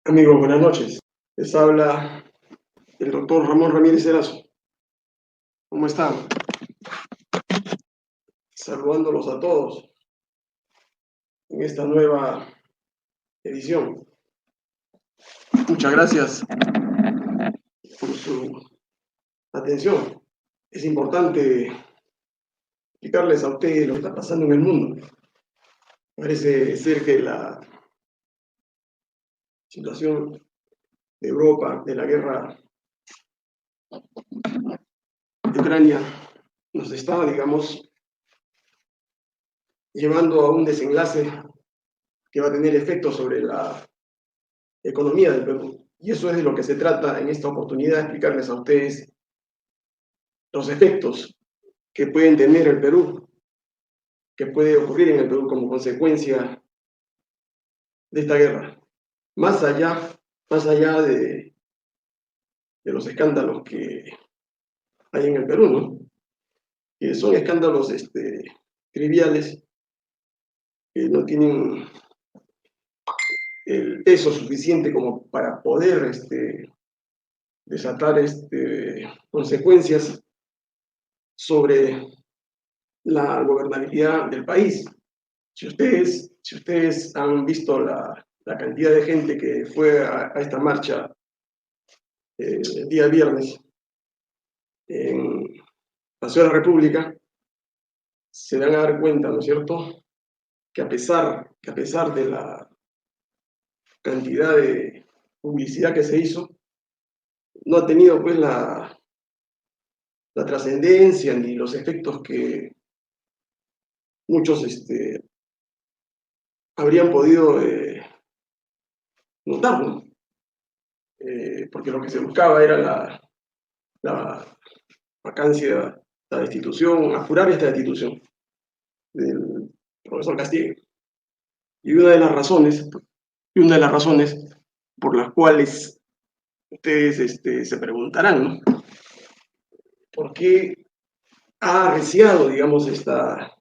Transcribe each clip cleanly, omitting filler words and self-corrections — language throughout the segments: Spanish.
Amigos, buenas noches. Les habla el doctor Ramón Ramírez Erazo. ¿Cómo están? Saludándolos a todos en esta nueva edición. Muchas gracias por su atención. Es importante explicarles a ustedes lo que está pasando en el mundo. Parece ser que la situación de Europa, de la guerra de Ucrania, nos está, digamos, llevando a un desenlace que va a tener efectos sobre la economía del Perú. Y eso es de lo que se trata en esta oportunidad, explicarles a ustedes los efectos que pueden tener el Perú, que puede ocurrir en el Perú como consecuencia de esta guerra. Más allá de los escándalos que hay en el Perú, ¿no? Que son escándalos triviales, que no tienen el peso suficiente como para poder desatar consecuencias sobre la gobernabilidad del país. Si ustedes han visto la cantidad de gente que fue a esta marcha el día viernes en la Ciudad de la República, se van a dar cuenta, ¿no es cierto?, que a pesar de la cantidad de publicidad que se hizo, no ha tenido pues la trascendencia ni los efectos que muchos habrían podido notar, ¿no? Porque lo que se buscaba era la vacancia, la destitución, apurar esta destitución del profesor Castillo. Y una de las razones por las cuales ustedes se preguntarán, ¿no? ¿Por qué ha arreciado, digamos, esta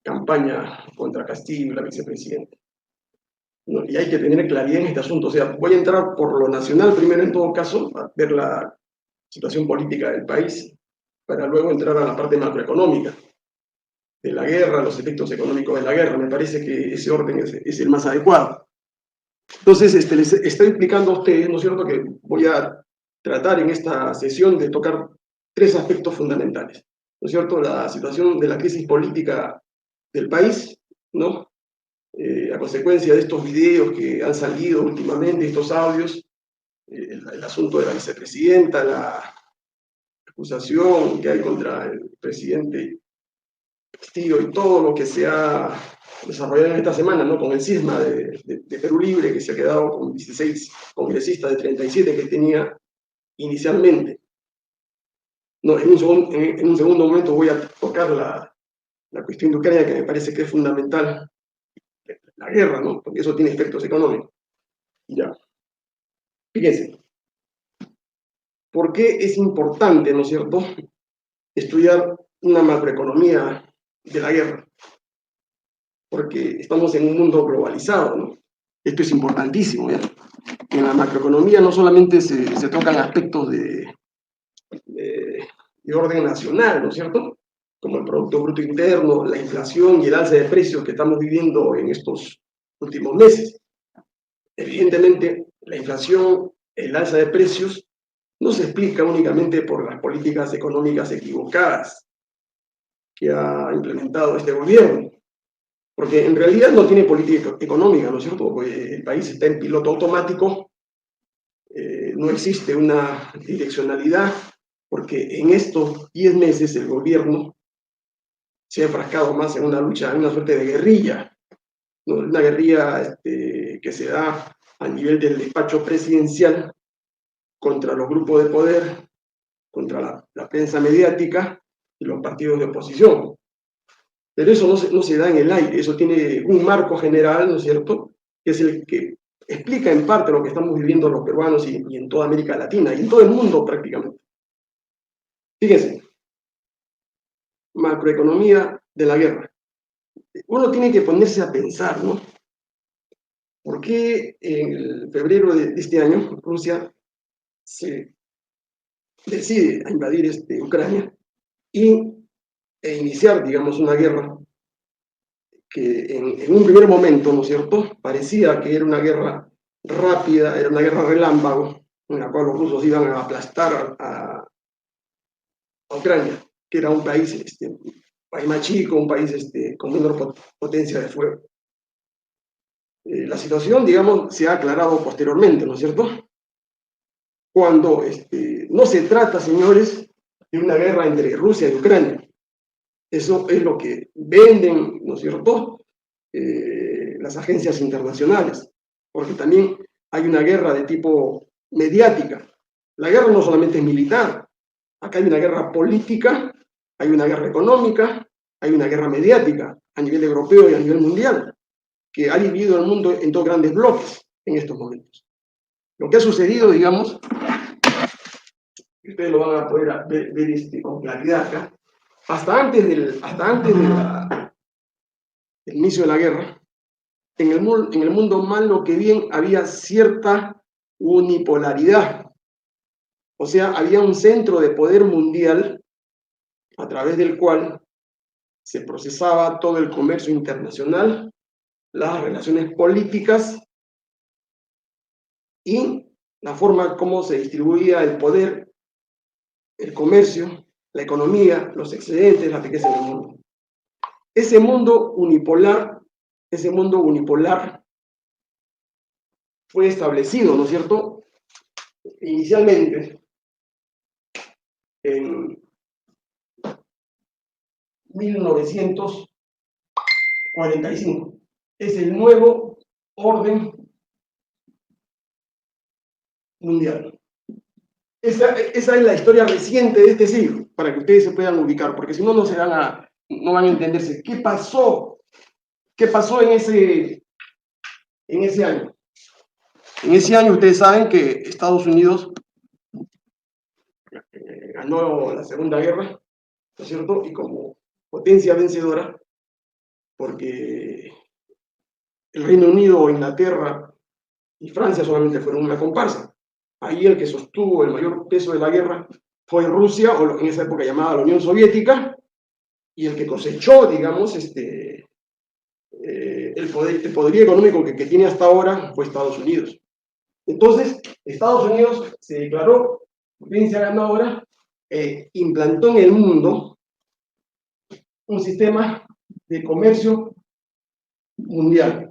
campaña contra Castillo, la vicepresidenta? ¿No? Y hay que tener claridad en este asunto. O sea, voy a entrar por lo nacional primero en todo caso, a ver la situación política del país, para luego entrar a la parte macroeconómica de la guerra, los efectos económicos de la guerra. Me parece que ese orden es el más adecuado. Entonces, les estoy explicando a ustedes, ¿no es cierto?, que voy a tratar en esta sesión de tocar tres aspectos fundamentales, ¿no es cierto? La situación de la crisis política del país, ¿no? A consecuencia de estos videos que han salido últimamente, estos audios, el asunto de la vicepresidenta, la acusación que hay contra el presidente Castillo y todo lo que se ha desarrollado en esta semana, ¿no? Con el cisma de Perú Libre, que se ha quedado con 16 congresistas de 37 que tenía inicialmente. No, en un segundo momento voy a tocar la cuestión de Ucrania, que me parece que es fundamental, la guerra, ¿no? Porque eso tiene efectos económicos. Ya. Fíjense, ¿por qué es importante, ¿no es cierto?, estudiar una macroeconomía de la guerra? Porque estamos en un mundo globalizado, ¿no? Esto es importantísimo, ¿ya? En la macroeconomía no solamente se tocan aspectos de orden nacional, ¿no es cierto?, como el Producto Bruto Interno, la inflación y el alza de precios que estamos viviendo en estos últimos meses. Evidentemente, la inflación, el alza de precios, no se explica únicamente por las políticas económicas equivocadas que ha implementado este gobierno, porque en realidad no tiene política económica, ¿no es cierto? Porque el país está en piloto automático, no existe una direccionalidad, porque en estos 10 meses el gobierno se ha enfrascado más en una lucha, en una suerte de guerrilla, ¿no? Una guerrilla que se da a nivel del despacho presidencial contra los grupos de poder, contra la prensa mediática y los partidos de oposición. Pero eso no se da en el aire, eso tiene un marco general, ¿no es cierto?, que es el que explica en parte lo que estamos viviendo los peruanos y en toda América Latina y en todo el mundo prácticamente. Fíjense, macroeconomía de la guerra. Uno tiene que ponerse a pensar, ¿no? ¿Por qué en el febrero de este año Rusia se decide a invadir Ucrania e iniciar, digamos, una guerra que en un primer momento, ¿no es cierto?, parecía que era una guerra rápida, era una guerra relámpago, en la cual los rusos iban a aplastar a Ucrania, que era un país más chico, un país con menor potencia de fuego. La situación, digamos, se ha aclarado posteriormente, ¿no es cierto? Cuando no se trata, señores, de una guerra entre Rusia y Ucrania. Eso es lo que venden, ¿no es cierto?, las agencias internacionales, porque también hay una guerra de tipo mediática. La guerra no solamente es militar, acá hay una guerra política, hay una guerra económica, hay una guerra mediática a nivel europeo y a nivel mundial, que ha dividido el mundo en dos grandes bloques en estos momentos. Lo que ha sucedido, digamos, ustedes lo van a poder ver con claridad acá, hasta antes del inicio de la guerra, en el mundo malo que bien había cierta unipolaridad. O sea, había un centro de poder mundial a través del cual se procesaba todo el comercio internacional, las relaciones políticas y la forma como se distribuía el poder, el comercio, la economía, los excedentes, la riqueza del mundo. Ese mundo unipolar fue establecido, ¿no es cierto?, inicialmente en 1945. Es el nuevo orden mundial. Esa es la historia reciente de este siglo, para que ustedes se puedan ubicar, porque si no, no van a entenderse. ¿Qué pasó? ¿Qué pasó en ese año? En ese año ustedes saben que Estados Unidos ganó la Segunda Guerra, ¿no es cierto? Y como potencia vencedora, porque el Reino Unido, Inglaterra y Francia solamente fueron una comparsa. Ahí el que sostuvo el mayor peso de la guerra fue Rusia, o en esa época llamada la Unión Soviética, y el que cosechó, digamos, el poderío económico que tiene hasta ahora fue Estados Unidos. Entonces, Estados Unidos se declaró potencia ganadora, implantó en el mundo un sistema de comercio mundial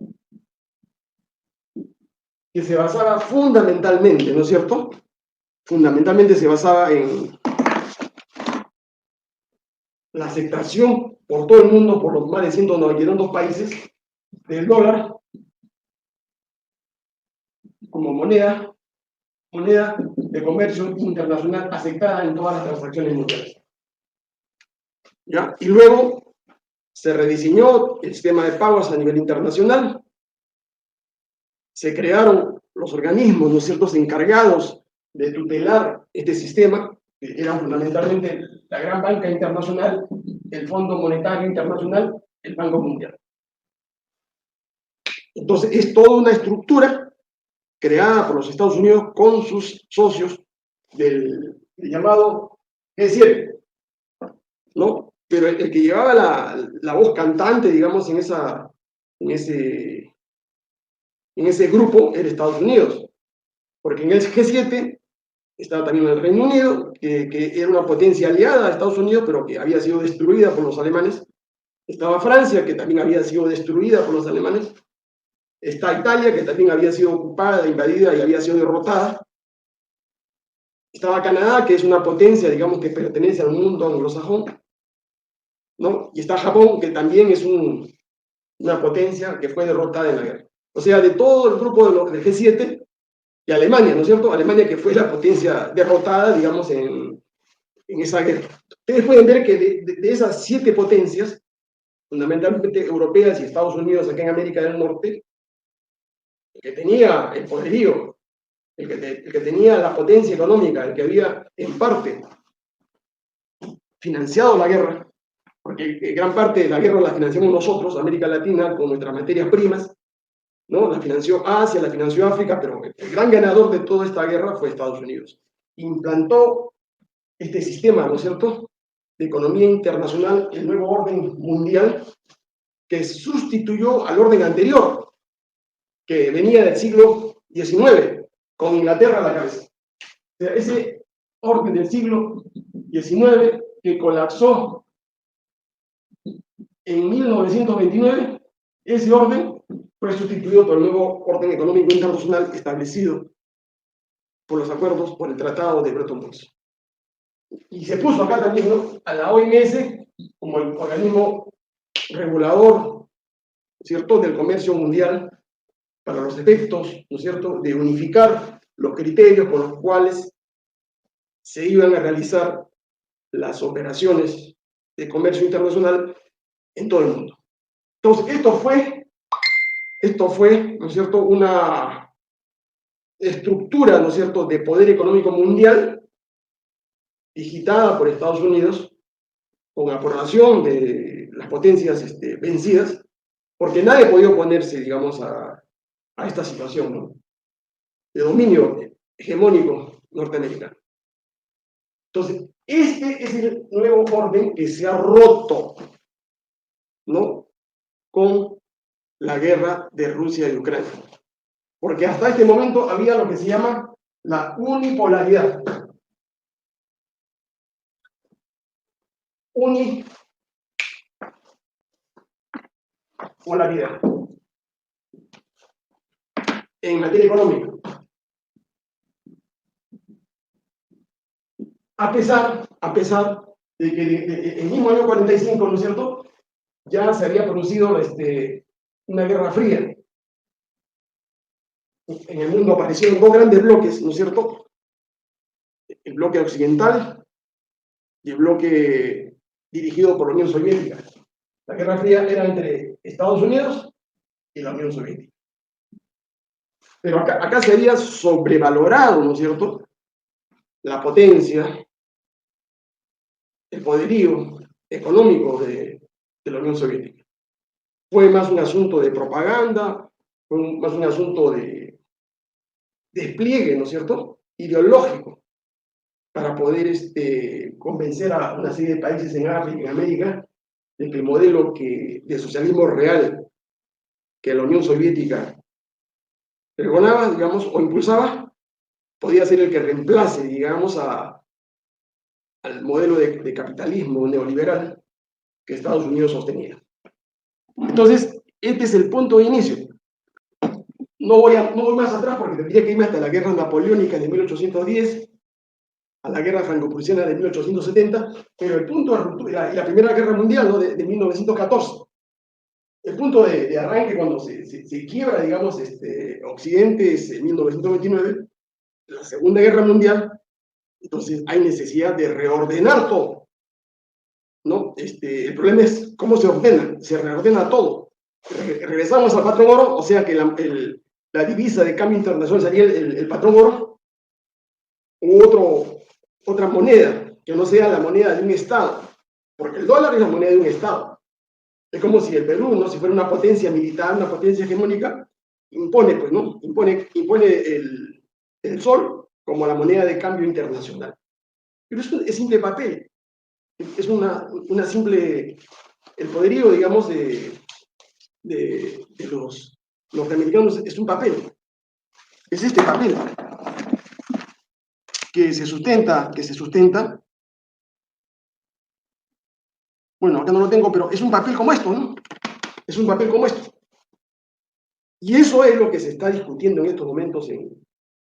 que se basaba fundamentalmente, ¿no es cierto? Fundamentalmente se basaba en la aceptación por todo el mundo, por los más de 192 países, del dólar como moneda de comercio internacional aceptada en todas las transacciones mundiales. ¿Ya? Y luego se rediseñó el sistema de pagos a nivel internacional, se crearon los organismos, ¿no es cierto?, encargados de tutelar este sistema, que eran fundamentalmente la Gran Banca Internacional, el Fondo Monetario Internacional, el Banco Mundial. Entonces, es toda una estructura creada por los Estados Unidos con sus socios del llamado G7, ¿no? Pero el que llevaba la voz cantante, digamos, en ese grupo era Estados Unidos, porque en el G7 estaba también el Reino Unido, que era una potencia aliada a Estados Unidos, pero que había sido destruida por los alemanes. Estaba Francia, que también había sido destruida por los alemanes. Está Italia, que también había sido ocupada, invadida y había sido derrotada. Estaba Canadá, que es una potencia, digamos, que pertenece al mundo anglosajón, ¿no? Y está Japón, que también es una potencia que fue derrotada en la guerra. O sea, de todo el grupo del G7, y Alemania, ¿no es cierto? Alemania, que fue la potencia derrotada, digamos, en esa guerra. Ustedes pueden ver que de esas 7 potencias, fundamentalmente europeas y Estados Unidos acá en América del Norte, el que tenía el poderío, el que tenía la potencia económica, el que había en parte financiado la guerra, porque gran parte de la guerra la financiamos nosotros, América Latina, con nuestras materias primas, ¿no? La financió Asia, la financió África, pero el gran ganador de toda esta guerra fue Estados Unidos. Implantó este sistema, ¿no es cierto?, de economía internacional, el nuevo orden mundial, que sustituyó al orden anterior, que venía del siglo XIX, con Inglaterra a la cabeza. O sea, ese orden del siglo XIX que colapsó en 1929, ese orden fue sustituido por el nuevo orden económico internacional establecido por los acuerdos, por el Tratado de Bretton Woods. Y se puso acá también, ¿no?, a la OMS como el organismo regulador, ¿cierto?, del comercio mundial, para los efectos, ¿no es cierto?, de unificar los criterios por los cuales se iban a realizar las operaciones de comercio internacional en todo el mundo. Entonces, esto fue, ¿no es cierto?, una estructura, ¿no es cierto?, de poder económico mundial digitada por Estados Unidos con aprobación de las potencias vencidas, porque nadie podía oponerse, digamos, a esta situación, ¿no?, de dominio hegemónico norteamericano. Entonces, este es el nuevo orden que se ha roto, ¿no?, con la guerra de Rusia y Ucrania. Porque hasta este momento había lo que se llama la unipolaridad. Unipolaridad en materia económica. A pesar de que el mismo año 45, ¿no es cierto?, ya se había producido una guerra fría. En el mundo aparecieron dos grandes bloques, ¿no es cierto?, el bloque occidental y el bloque dirigido por la Unión Soviética. La Guerra Fría era entre Estados Unidos y la Unión Soviética. Pero acá se había sobrevalorado, ¿no es cierto?, la potencia, el poderío económico de la Unión Soviética. Fue más un asunto de propaganda, fue más un asunto de despliegue, ¿no es cierto?, ideológico, para poder convencer a una serie de países en África y en América de que el modelo de socialismo real que la Unión Soviética pregonaba, digamos, o impulsaba, podía ser el que reemplace, digamos, al modelo de capitalismo neoliberal que Estados Unidos sostenía. Entonces, este es el punto de inicio. No voy más atrás porque tendría que irme hasta la guerra napoleónica de 1810, a la guerra franco-prusiana de 1870, pero el punto de ruptura, y la Primera Guerra Mundial, ¿no?, de 1914. El punto de arranque, cuando se quiebra, digamos, Occidente, es en 1929, la Segunda Guerra Mundial. Entonces hay necesidad de reordenar todo, ¿no? El problema es cómo se ordena, se reordena todo. Regresamos al patrón oro, o sea que la divisa de cambio internacional sería el patrón oro, u otra moneda, que no sea la moneda de un Estado, porque el dólar es la moneda de un Estado. Es como si el Perú, ¿no?, si fuera una potencia militar, una potencia hegemónica, impone, pues, ¿no?, impone el sol como la moneda de cambio internacional. Pero es simple papel, es una simple, el poderío, digamos, de los norteamericanos es un papel, es este papel que se sustenta, bueno, acá no lo tengo, pero es un papel como esto, ¿no? Es un papel como esto. Y eso es lo que se está discutiendo en estos momentos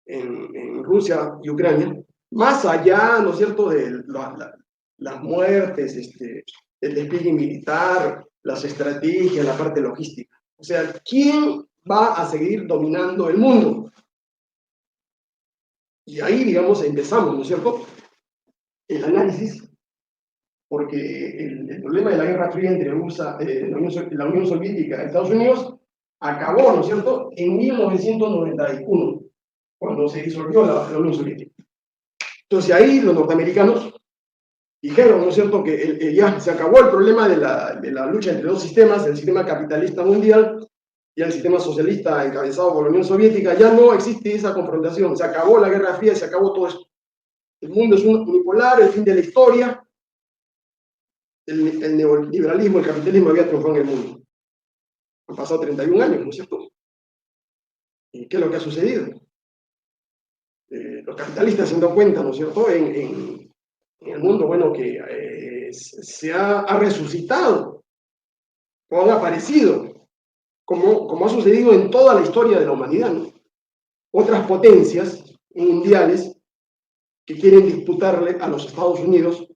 en Rusia y Ucrania, más allá, ¿no es cierto?, de las muertes, el despliegue militar, las estrategias, la parte logística. O sea, ¿quién va a seguir dominando el mundo? Y ahí, digamos, empezamos, ¿no es cierto?, el análisis, porque el problema de la Guerra Fría entre la Unión Soviética y Estados Unidos acabó, ¿no es cierto?, en 1991, cuando se disolvió la Unión Soviética. Entonces ahí los norteamericanos dijeron, ¿no es cierto?, que ya se acabó el problema de la lucha entre dos sistemas, el sistema capitalista mundial y al sistema socialista encabezado por la Unión Soviética, ya no existe esa confrontación, se acabó la Guerra Fría, se acabó todo esto. El mundo es unipolar, el fin de la historia, el neoliberalismo, el capitalismo había triunfado en el mundo. Han pasado 31 años, ¿no es cierto? ¿Y qué es lo que ha sucedido? Los capitalistas se han dado cuenta, ¿no es cierto?, en el mundo, bueno, que se ha resucitado, o han aparecido, como ha sucedido en toda la historia de la humanidad, ¿no? Otras potencias mundiales que quieren disputarle a los Estados Unidos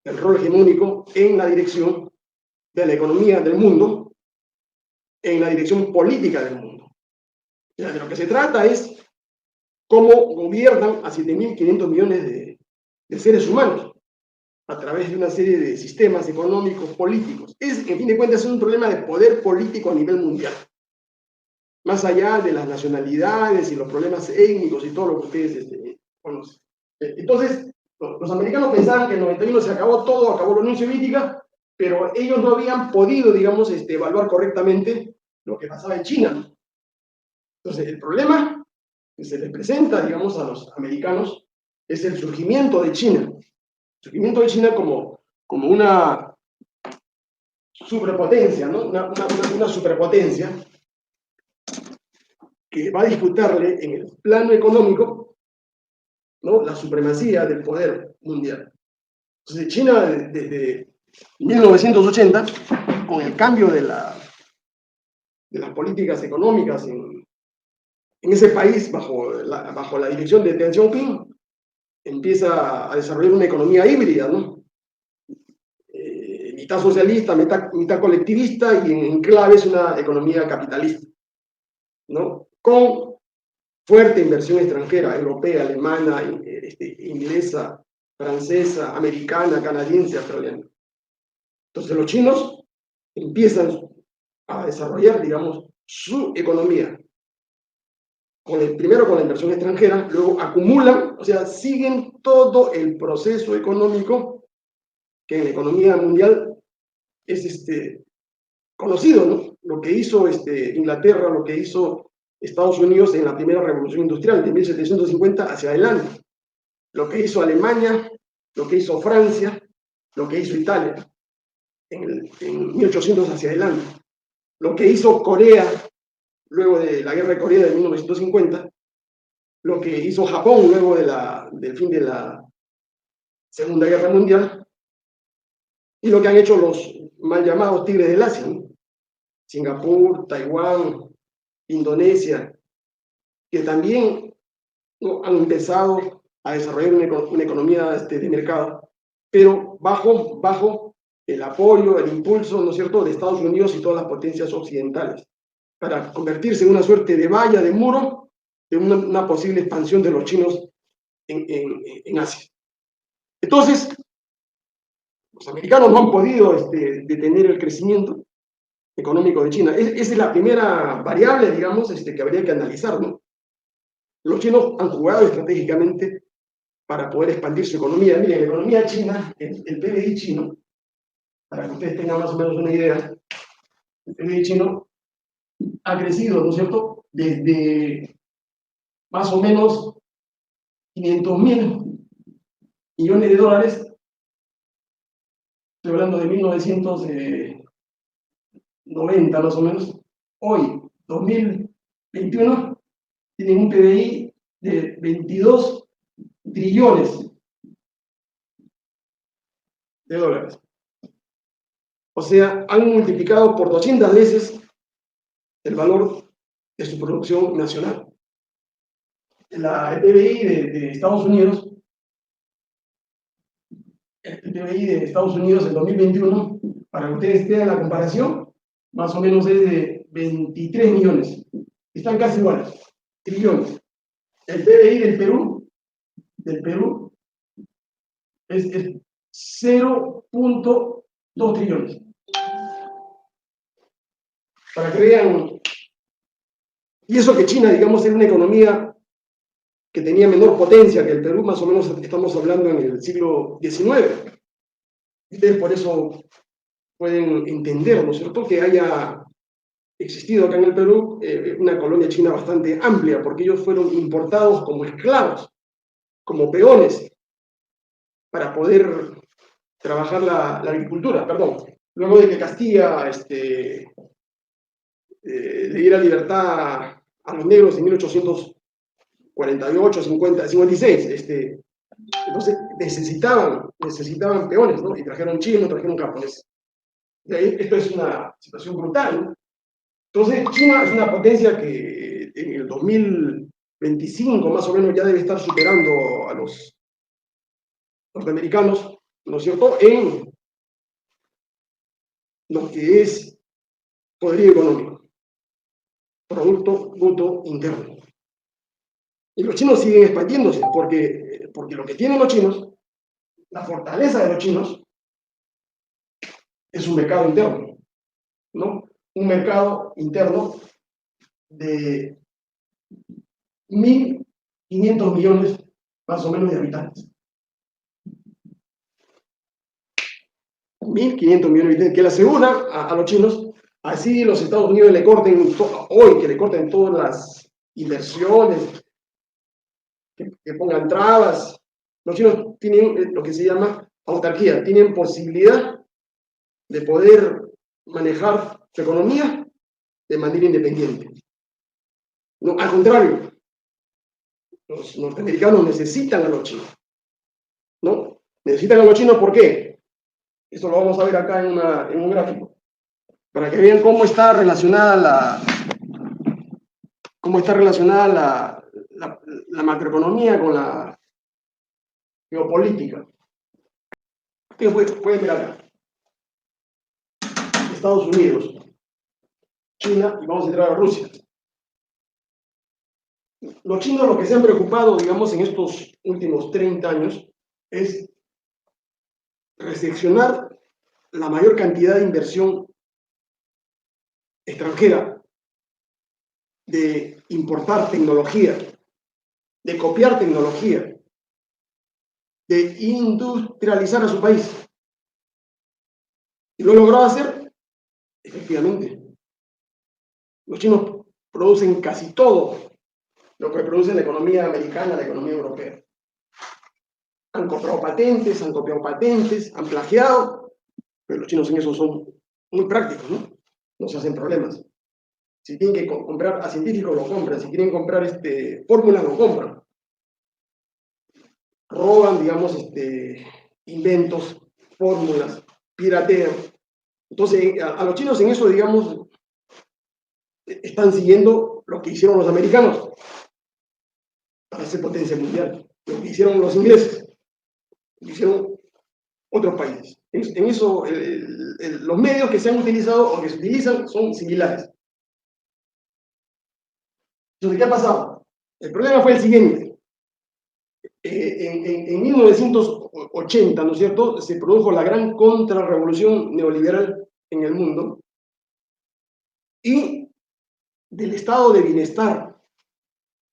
el rol hegemónico en la dirección de la economía del mundo, en la dirección política del mundo. O sea, de lo que se trata es cómo gobiernan a 7.500 millones de seres humanos a través de una serie de sistemas económicos, políticos. En fin de cuentas, es un problema de poder político a nivel mundial. Más allá de las nacionalidades y los problemas étnicos y todo lo que ustedes conocen. Entonces, los americanos pensaban que en el 91 se acabó todo, acabó la Unión Soviética, pero ellos no habían podido, digamos, evaluar correctamente lo que pasaba en China. Entonces, el problema que se les presenta, digamos, a los americanos es el surgimiento de China. El surgimiento de China como una superpotencia, ¿no? Una superpotencia que va a disputarle en el plano económico, ¿no?, la supremacía del poder mundial. Entonces, China, desde 1980, con el cambio de las políticas económicas en ese país, bajo la dirección de Deng Xiaoping, empieza a desarrollar una economía híbrida, ¿no? Mitad socialista, mitad colectivista, y en clave es una economía capitalista, ¿no?, con fuerte inversión extranjera, europea, alemana, inglesa, francesa, americana, canadiense, australiana. Entonces los chinos empiezan a desarrollar, digamos, su economía, primero con la inversión extranjera, luego acumulan, o sea, siguen todo el proceso económico que en la economía mundial es conocido, ¿no? Lo que hizo Inglaterra, lo que hizo Estados Unidos en la primera revolución industrial de 1750 hacia adelante, lo que hizo Alemania, lo que hizo Francia, lo que hizo Italia en 1800 hacia adelante, lo que hizo Corea luego de la guerra de Corea de 1950, lo que hizo Japón luego del fin de la Segunda Guerra Mundial, y lo que han hecho los mal llamados tigres del Asia, ¿no? Singapur, Taiwán, Indonesia, que también, ¿no?, han empezado a desarrollar una economía de mercado, pero bajo el apoyo, el impulso, ¿no es cierto?, de Estados Unidos y todas las potencias occidentales, para convertirse en una suerte de valla, de muro, de una posible expansión de los chinos en Asia. Entonces, los americanos no han podido detener el crecimiento económico de China. Esa es la primera variable, digamos, que habría que analizar, ¿no? Los chinos han jugado estratégicamente para poder expandir su economía. Miren, la economía china, el PBI chino, para que ustedes tengan más o menos una idea, el PBI chino ha crecido, ¿no es cierto?, desde más o menos 500.000 millones de dólares, estoy hablando de 1990 más o menos, hoy, 2021, tienen un PBI de 22 trillones de dólares. O sea, han multiplicado por 200 veces el valor de su producción nacional. El PBI de Estados Unidos, en 2021, para que ustedes tengan la comparación, más o menos es de 23 millones. Están casi iguales, trillones. El PBI del Perú es 0.2 trillones. Para que vean, y eso que China, digamos, era una economía que tenía menor potencia que el Perú, más o menos estamos hablando en el siglo XIX. Ustedes por eso pueden entender, ¿no es cierto?, que haya existido acá en el Perú una colonia china bastante amplia, porque ellos fueron importados como esclavos, como peones, para poder trabajar la agricultura, perdón. Luego de que Castilla le diera libertad a los negros en 1848, 50, 56, entonces necesitaban peones, ¿no? Y trajeron chinos, trajeron japoneses. De ahí, esto es una situación brutal, ¿no? Entonces, China es una potencia que en el 2025 más o menos ya debe estar superando a los norteamericanos, ¿no es cierto?, en lo que es poderío económico, Producto Bruto Interno. Y los chinos siguen expandiéndose porque lo que tienen los chinos, la fortaleza de los chinos, es un mercado interno, ¿no? Un mercado interno de 1.500 millones más o menos de habitantes. 1.500 millones de habitantes, que le asegura a los chinos, así los Estados Unidos le corten, hoy que le corten todas las inversiones, que pongan trabas. Los chinos tienen lo que se llama autarquía, tienen posibilidad de poder manejar su economía de manera independiente. No, al contrario, los norteamericanos necesitan a los chinos, ¿no? Necesitan a los chinos, ¿por qué? Esto lo vamos a ver acá en un gráfico, para que vean cómo está relacionada la macroeconomía con la geopolítica. Ustedes pueden ver acá. Estados Unidos, China, y vamos a entrar a Rusia. Los chinos lo que se han preocupado, digamos, en estos últimos 30 años es recepcionar la mayor cantidad de inversión extranjera, de importar tecnología, de copiar tecnología, de industrializar a su país. ¿Y lo han logrado hacer? Efectivamente. Los chinos producen casi todo lo que produce la economía americana, la economía europea. Han comprado patentes, han copiado patentes, han plagiado, pero los chinos en eso son muy prácticos, ¿no? No se hacen problemas. Si tienen que comprar a científicos, lo compran. Si quieren comprar fórmulas, lo compran. Roban, digamos, inventos, fórmulas, piratean. Entonces, a los chinos en eso, digamos, están siguiendo lo que hicieron los americanos para ser potencia mundial, lo que hicieron los ingleses, lo que hicieron otros países. En eso, los medios que se han utilizado o que se utilizan son similares. Entonces, ¿qué ha pasado? El problema fue el siguiente. En 1980, ¿no es cierto?, se produjo la gran contrarrevolución neoliberal en el mundo y del estado de bienestar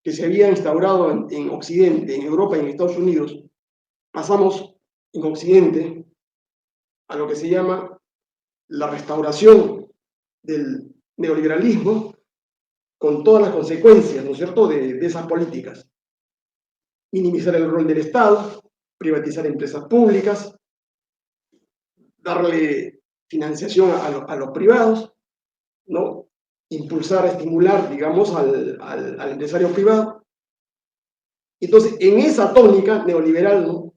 que se había instaurado en Occidente, en Europa y en Estados Unidos, pasamos en Occidente a lo que se llama la restauración del neoliberalismo con todas las consecuencias, ¿no es cierto?, de esas políticas. Minimizar el rol del Estado, privatizar empresas públicas, darle financiación a los privados, ¿no? Impulsar, estimular, digamos, al empresario privado. Entonces, en esa tónica neoliberal, ¿no?,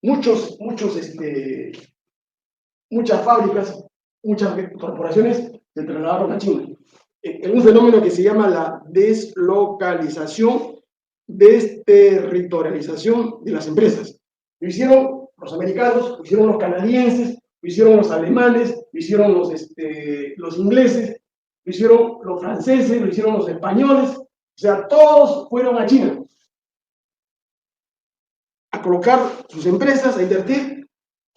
muchas fábricas, muchas corporaciones se trasladaron a China, en un fenómeno que se llama la deslocalización, desterritorialización de las empresas. Lo hicieron los americanos, lo hicieron los canadienses, lo hicieron los alemanes, lo hicieron los ingleses, lo hicieron los franceses, lo hicieron los españoles, o sea, todos fueron a China a colocar sus empresas, a invertir.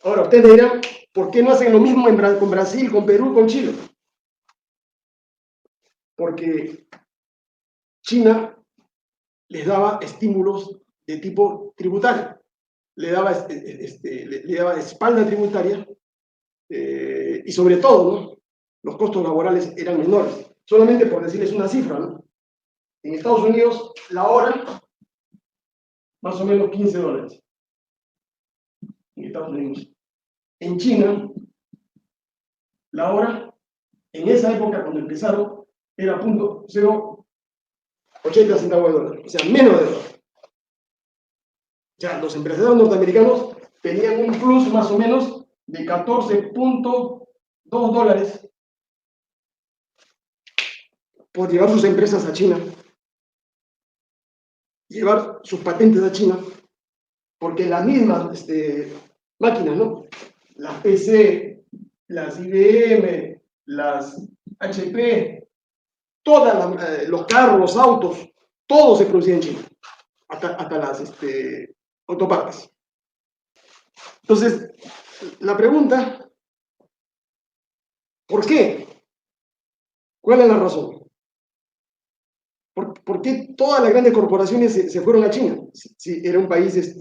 Ahora, ustedes dirán, ¿por qué no hacen lo mismo con Brasil, con Perú, con Chile? Porque China les daba estímulos de tipo tributario, le daba espalda tributaria y sobre todo, ¿no?, los costos laborales eran menores. Solamente por decirles una cifra, ¿no? En Estados Unidos, la hora, más o menos $15. En Estados Unidos. En China, la hora, en esa época, cuando empezaron, era 0.80 centavos de dólar, o sea, menos de dólar. O sea, los empresarios norteamericanos tenían un plus más o menos de $14.2 por llevar sus empresas a China, llevar sus patentes a China, porque las mismas máquinas, ¿no? Las PC, las IBM, las HP, los carros, los autos, todo se producía en China, hasta las autopartes. Entonces, la pregunta, ¿por qué? ¿Cuál es la razón? ¿Por qué todas las grandes corporaciones se fueron a China? Si era un país,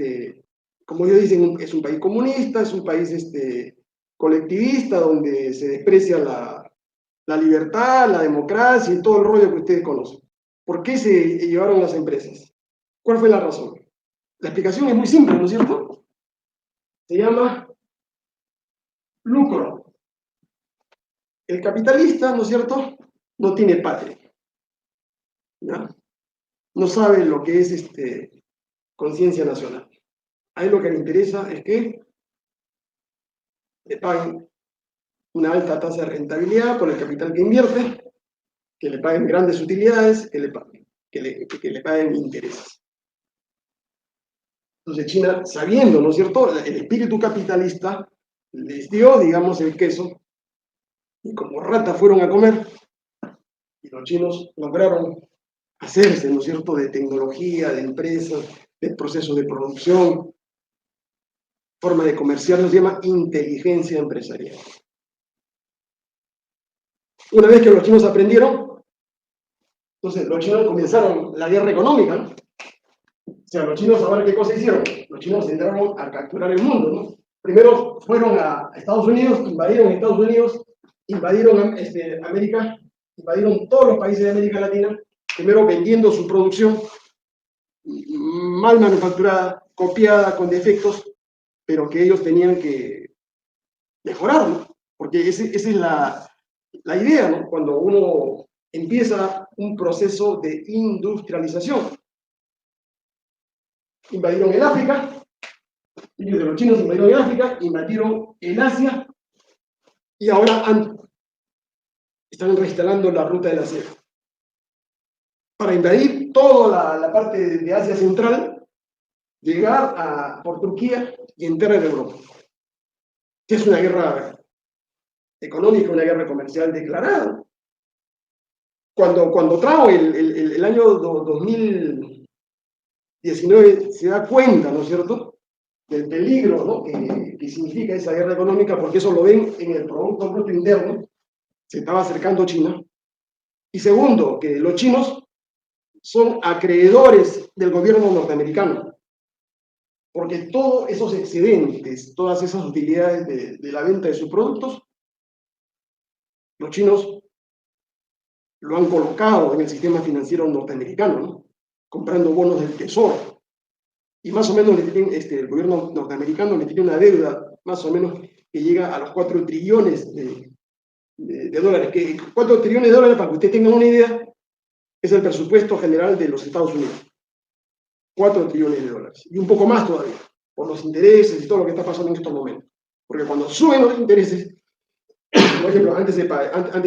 como ellos dicen, es un país comunista, es un país colectivista, donde se desprecia la libertad, la democracia y todo el rollo que ustedes conocen. ¿Por qué se llevaron las empresas? ¿Cuál fue la razón? La explicación es muy simple, ¿no es cierto? Se llama lucro. El capitalista, ¿no es cierto?, no tiene patria, ¿ya? No sabe lo que es conciencia nacional. A él lo que le interesa es que le paguen una alta tasa de rentabilidad por el capital que invierte, que le paguen grandes utilidades, que le paguen intereses. Entonces China, sabiendo, ¿no es cierto?, el espíritu capitalista, les dio, digamos, el queso, y como ratas fueron a comer, y los chinos lograron hacerse, ¿no es cierto?, de tecnología, de empresas, de procesos de producción, forma de comerciar, se llama inteligencia empresarial. Una vez que los chinos aprendieron, entonces los chinos comenzaron la guerra económica, ¿no? O sea, los chinos, ahora, ¿qué cosa hicieron? Los chinos entraron a capturar el mundo, ¿no? Primero fueron a Estados Unidos, invadieron Estados Unidos, invadieron América, invadieron todos los países de América Latina, primero vendiendo su producción mal manufacturada, copiada, con defectos, pero que ellos tenían que mejorar, ¿no? Porque esa es la idea, ¿no? Cuando uno empieza un proceso de industrialización. Invadieron el África, ellos de los chinos invadieron el África, invadieron en Asia, y ahora están reinstalando la ruta de la seda para invadir toda la parte de Asia Central, llegar por Turquía y entrar en Europa. Es una guerra económica, una guerra comercial declarada. Cuando Trump, el año 2019, se da cuenta, ¿no es cierto?, del peligro, ¿no?, que significa esa guerra económica, porque eso lo ven en el Producto Bruto Interno, se estaba acercando China. Y segundo, que los chinos son acreedores del gobierno norteamericano, porque todos esos excedentes, todas esas utilidades de la venta de sus productos, los chinos lo han colocado en el sistema financiero norteamericano, ¿no?, comprando bonos del tesoro. Y más o menos el gobierno norteamericano le tiene una deuda, más o menos, que llega a los 4 trillones de dólares. 4 trillones de dólares, para que usted tenga una idea, es el presupuesto general de los Estados Unidos. 4 trillones de dólares. Y un poco más todavía, por los intereses y todo lo que está pasando en estos momentos. Porque cuando suben los intereses, por ejemplo, antes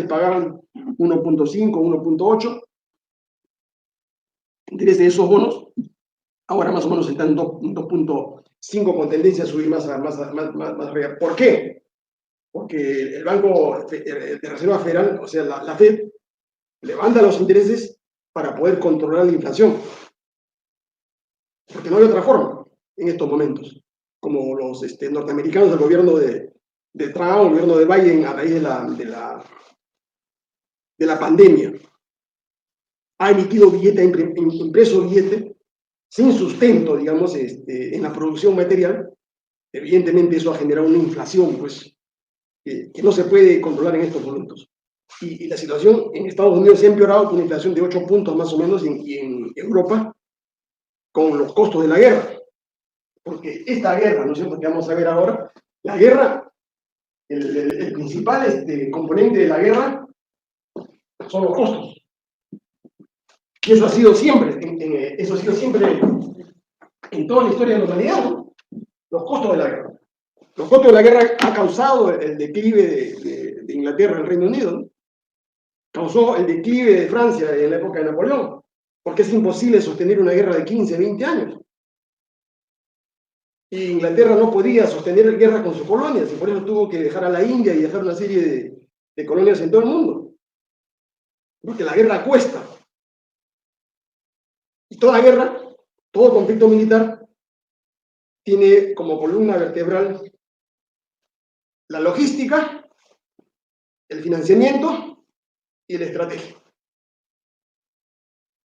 pagaban 1.5, 1.8 intereses de esos bonos, ahora más o menos están en 2.5, con tendencia a subir más arriba. ¿Por qué? Porque el Banco de Reserva Federal, o sea, la Fed, levanta los intereses para poder controlar la inflación. Porque no hay otra forma en estos momentos. Como los norteamericanos, el gobierno de Trump, el gobierno de Biden, a raíz de la pandemia, ha emitido billete, ha impreso billete sin sustento, digamos, en la producción material. Evidentemente eso ha generado una inflación, pues, que no se puede controlar en estos momentos. Y la situación en Estados Unidos se ha empeorado con una inflación de 8 puntos más o menos, y en Europa con los costos de la guerra. Porque esta guerra, ¿no es cierto?, que vamos a ver ahora, la guerra, el principal componente de la guerra son los costos. Y eso ha sido siempre, en toda la historia de la humanidad, ¿no? Los costos de la guerra. Los costos de la guerra ha causado el declive de Inglaterra, el Reino Unido, ¿no? Causó el declive de Francia en la época de Napoleón, porque es imposible sostener una guerra de 15, 20 años. Y Inglaterra no podía sostener guerra con sus colonias, y por eso tuvo que dejar a la India y dejar una serie de colonias en todo el mundo. Porque la guerra cuesta. Y toda guerra, todo conflicto militar, tiene como columna vertebral la logística, el financiamiento y la estrategia.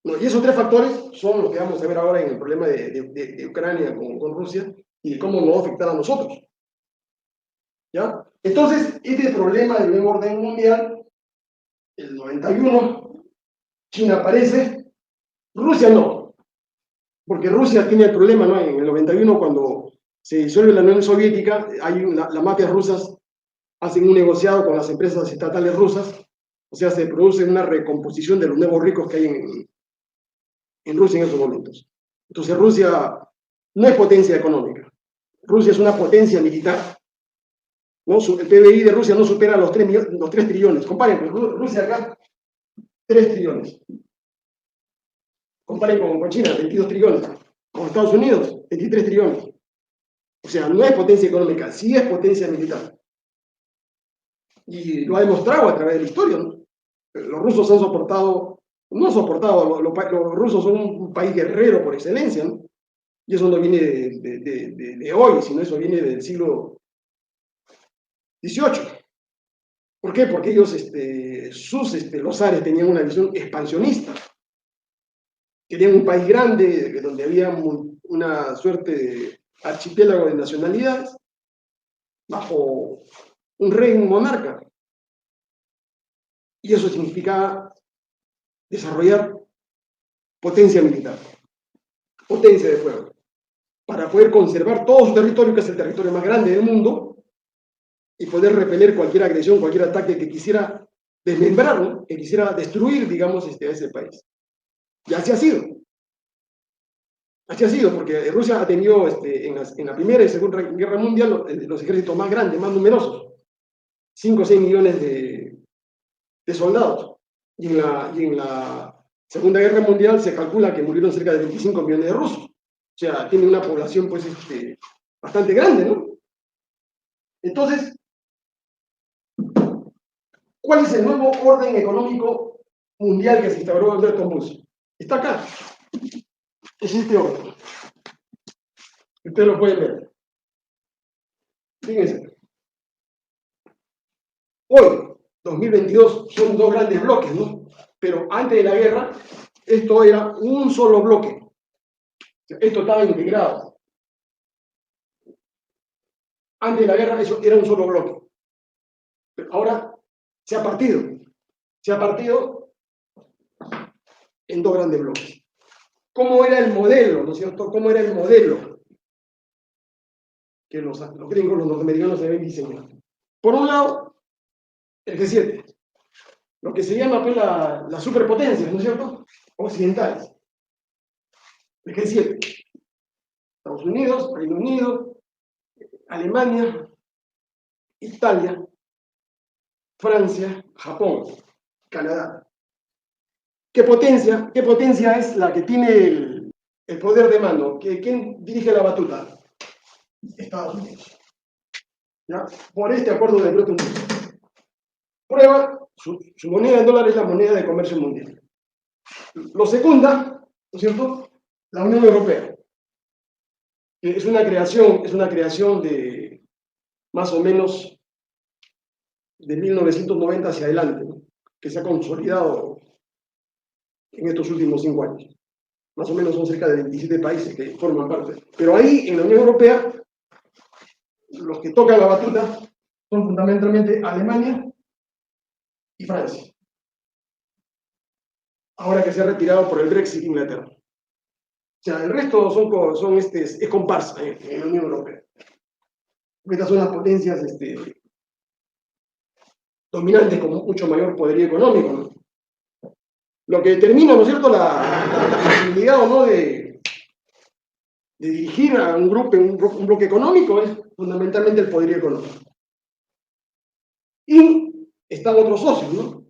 ¿No? Y esos tres factores son los que vamos a ver ahora en el problema de Ucrania con Rusia, y de cómo nos va a afectar a nosotros. ¿Ya? Entonces, este problema del nuevo orden mundial, el 91, China aparece, Rusia no, porque Rusia tiene el problema, ¿no? En el 91, cuando se disuelve la Unión Soviética, las mafias rusas hacen un negociado con las empresas estatales rusas, o sea, se produce una recomposición de los nuevos ricos que hay en Rusia en esos momentos. Entonces Rusia no es potencia económica, Rusia es una potencia militar, ¿no? El PBI de Rusia no supera los 3 trillones. Comparen, pues, Rusia acá, 3 trillones. Comparen con China, 22 trillones. Con Estados Unidos, 23 trillones. O sea, no es potencia económica, sí es potencia militar. Y lo ha demostrado a través de la historia, ¿no? Los rusos han soportado, no han soportado, los rusos son un país guerrero por excelencia, ¿no? Y eso no viene de hoy, sino eso viene del siglo XVIII. ¿Por qué? Porque ellos, los zares tenían una visión expansionista. Querían un país grande, donde había una suerte de archipiélago de nacionalidades, bajo un rey, un monarca. Y eso significaba desarrollar potencia militar, potencia de fuego, para poder conservar todo su territorio, que es el territorio más grande del mundo, y poder repeler cualquier agresión, cualquier ataque que quisiera desmembrar, ¿no? Que quisiera destruir, digamos, a ese país. Y así ha sido. Así ha sido, porque Rusia ha tenido en la Primera y Segunda Guerra Mundial los ejércitos más grandes, más numerosos, 5 o 6 millones de soldados. Y en la Segunda Guerra Mundial se calcula que murieron cerca de 25 millones de rusos. O sea, tiene una población pues bastante grande, ¿no? Entonces, ¿cuál es el nuevo orden económico mundial que se instauró en Bretton Woods? Está acá. Es este orden. Ustedes lo pueden ver. Fíjense. Hoy, 2022, son 2 grandes bloques, ¿no? Pero antes de la guerra, esto era un solo bloque. O sea, esto estaba integrado. Antes de la guerra, eso era un solo bloque. Pero ahora se ha partido. Se ha partido en 2 grandes bloques. ¿Cómo era el modelo, no es cierto? ¿Cómo era el modelo que los gringos, los norteamericanos se habían diseñado? Por un lado, el G7, lo que se llama pues la superpotencia, ¿no es cierto? Occidentales. El G7. Estados Unidos, Reino Unido, Alemania, Italia, Francia, Japón, Canadá. ¿Qué potencia es la que tiene el poder de mando? ¿Quién dirige la batuta? Estados Unidos. ¿Ya? Por este acuerdo de Bretton Woods. Prueba, su moneda en dólares es la moneda de comercio mundial. Lo secunda, ¿no es cierto?, la Unión Europea. Es una creación de más o menos de 1990 hacia adelante, ¿no?, que se ha consolidado en estos últimos 5 años. Más o menos son cerca de 27 países que forman parte. Pero ahí, en la Unión Europea, los que tocan la batuta son fundamentalmente Alemania, y Francia. Ahora que se ha retirado por el Brexit Inglaterra. O sea, el resto es comparsa en la Unión Europea. Estas son las potencias dominantes con mucho mayor poderío económico, ¿no? Lo que determina, ¿no es cierto?, la posibilidad o no de dirigir a un grupo, un bloque económico es fundamentalmente el poderío económico. Y están otros socios, ¿no?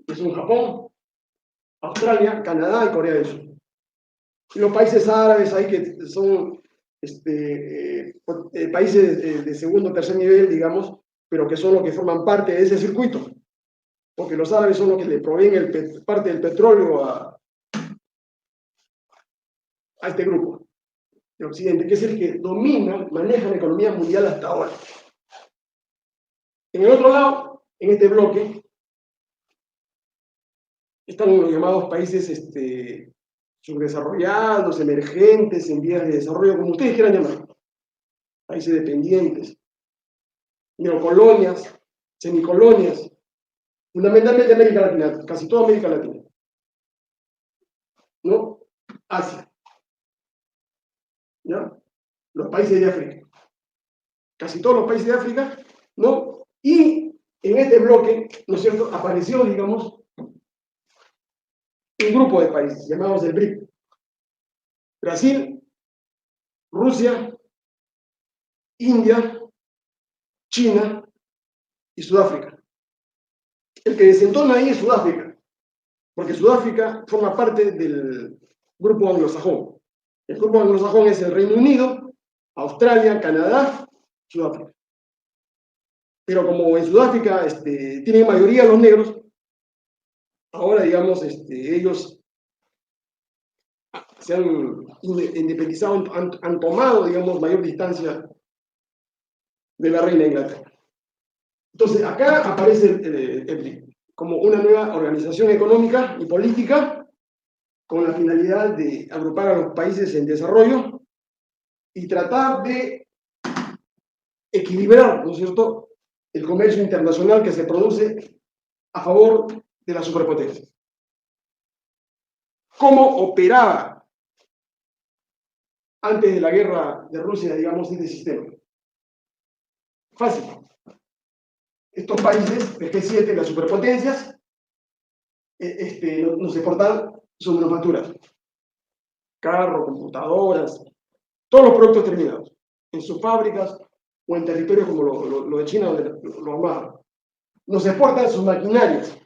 Que son Japón, Australia, Canadá y Corea del Sur. Y los países árabes ahí que son países de segundo o tercer nivel, digamos, pero que son los que forman parte de ese circuito, porque los árabes son los que le proveen parte del petróleo a este grupo de Occidente, que es el que domina, maneja la economía mundial hasta ahora. En el otro lado, en este bloque, están los llamados países subdesarrollados, emergentes, en vías de desarrollo, como ustedes quieran llamar, países dependientes, neocolonias, semicolonias, fundamentalmente América Latina, casi toda América Latina, ¿no? Asia, ¿ya? Los países de África, casi todos los países de África, ¿no? Y en este bloque, ¿no es cierto?, apareció, digamos, un grupo de países llamados el BRIC. Brasil, Rusia, India, China y Sudáfrica. El que desentona ahí es Sudáfrica, porque Sudáfrica forma parte del grupo anglosajón. El grupo anglosajón es el Reino Unido, Australia, Canadá, Sudáfrica. Pero como en Sudáfrica tienen mayoría los negros, ahora, digamos, ellos se han independizado, han tomado, digamos, mayor distancia de la reina de Inglaterra. Entonces, acá aparece el BRIC como una nueva organización económica y política con la finalidad de agrupar a los países en desarrollo y tratar de equilibrar, ¿no es cierto?, el comercio internacional que se produce a favor de las superpotencias. ¿Cómo operaba antes de la guerra de Rusia, digamos, este sistema? Fácil. Estos países, el G7, las superpotencias, nos exportan sus manufacturas. Carros, computadoras, todos los productos terminados, en sus fábricas o en territorios como lo de China, donde lo armaron. Nos exportan sus maquinarias,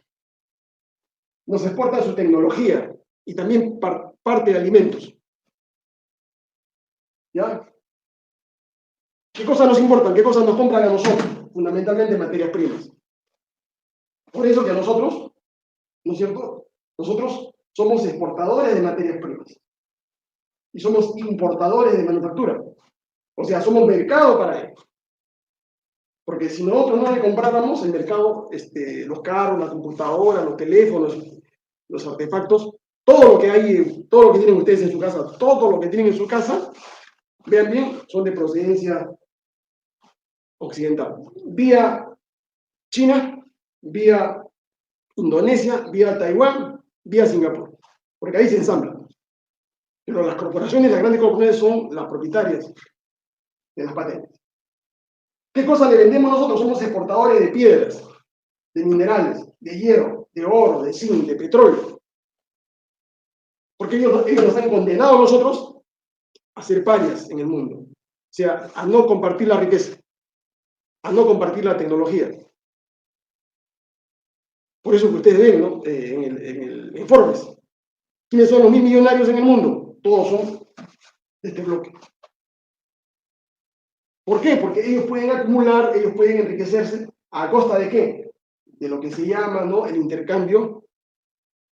nos exportan su tecnología y también parte de alimentos. ¿Ya? ¿Qué cosas nos importan? ¿Qué cosas nos compran a nosotros? Fundamentalmente materias primas. Por eso que a nosotros, ¿no es cierto?, nosotros somos exportadores de materias primas y somos importadores de manufactura. O sea, somos mercado para ellos. Porque si nosotros no le compráramos el mercado, los carros, las computadoras, los teléfonos, los artefactos, todo lo que hay, todo lo que tienen ustedes en su casa, todo lo que tienen en su casa, vean bien, son de procedencia occidental. Vía China, vía Indonesia, vía Taiwán, vía Singapur. Porque ahí se ensamblan. Pero las corporaciones, las grandes corporaciones son las propietarias de las patentes. ¿Qué cosa le vendemos nosotros? Somos exportadores de piedras, de minerales, de hierro, de oro, de zinc, de petróleo. Porque ellos nos han condenado a nosotros a ser parias en el mundo. O sea, a no compartir la riqueza, a no compartir la tecnología. Por eso que ustedes ven, ¿no?, en Forbes, ¿quiénes son los 1000 millonarios en el mundo? Todos son de este bloque. ¿Por qué? Porque ellos pueden acumular, ellos pueden enriquecerse a costa de ¿qué? De lo que se llama, ¿no?, el intercambio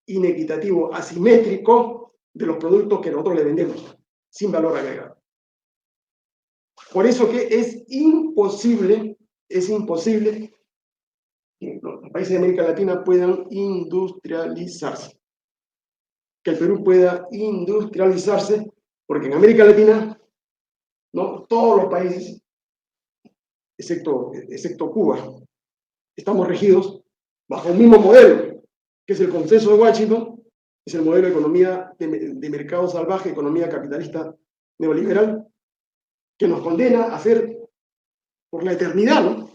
inequitativo, asimétrico de los productos que nosotros le vendemos, sin valor agregado. Por eso que es imposible que los países de América Latina puedan industrializarse. Que el Perú pueda industrializarse, porque en América Latina, ¿no?, todos los países, excepto Cuba, estamos regidos bajo un mismo modelo, que es el consenso de Washington, es el modelo de economía de mercado salvaje, economía capitalista neoliberal, que nos condena a ser por la eternidad, ¿no?,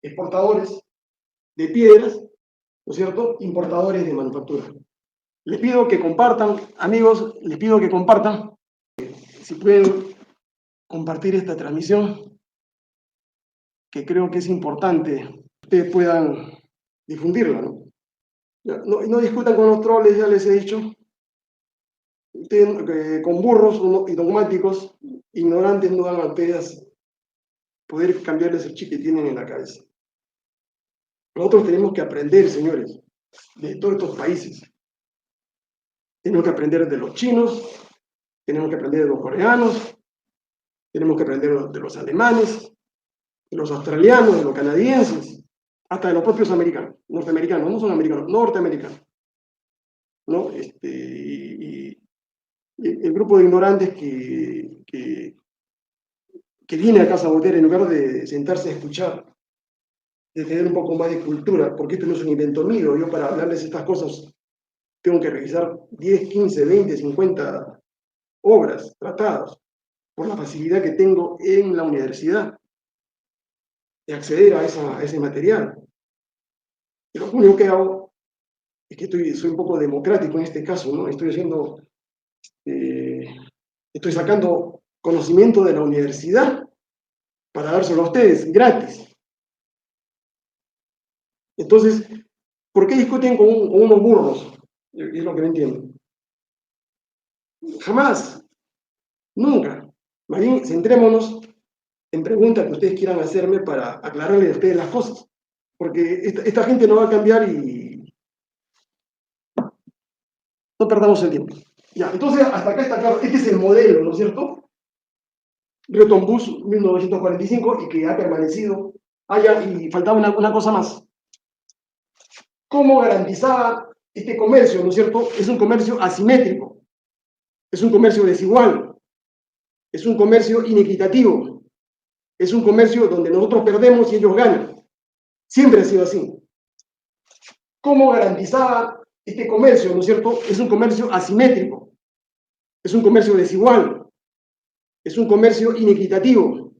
exportadores de piedras, ¿no es cierto?, importadores de manufactura. Les pido que compartan, amigos, les pido que compartan, si pueden compartir esta transmisión, que creo que es importante que ustedes puedan difundirla, ¿no? No discutan con los troles, ya les he dicho. Ustedes, con burros y dogmáticos, ignorantes, no dan a ustedes poder cambiarles el chip que tienen en la cabeza. Nosotros tenemos que aprender, señores, de todos estos países. Tenemos que aprender de los chinos, tenemos que aprender de los coreanos, tenemos que aprender de los alemanes, de los australianos, de los canadienses, hasta de los propios americanos, norteamericanos, no son americanos, norteamericanos, ¿no? Y el grupo de ignorantes que viene acá a sabotear en lugar de sentarse a escuchar, de tener un poco más de cultura, porque esto no es un invento mío. Yo, para hablarles estas cosas, tengo que revisar 10, 15, 20, 50 obras, tratados, por la facilidad que tengo en la universidad de acceder a ese material. Y lo único que hago es que soy un poco democrático en este caso, ¿no? Estoy sacando conocimiento de la universidad para dárselo a ustedes gratis. Entonces, ¿por qué discuten con unos burros? Es lo que no entiendo. Jamás, nunca. Más bien, centrémonos en preguntas que ustedes quieran hacerme para aclararles a ustedes las cosas. Porque esta gente no va a cambiar y no perdamos el tiempo. Ya, entonces, hasta acá está claro. Este es el modelo, ¿no es cierto? Bretton Woods, 1945, y que ha permanecido. Y faltaba una cosa más. ¿Cómo garantizaba este comercio, ¿no es cierto? Es un comercio asimétrico, es un comercio desigual, es un comercio inequitativo, es un comercio donde nosotros perdemos y ellos ganan. Siempre ha sido así. ¿Cómo garantizaba este comercio, ¿no es cierto? Es un comercio asimétrico, es un comercio desigual, es un comercio inequitativo,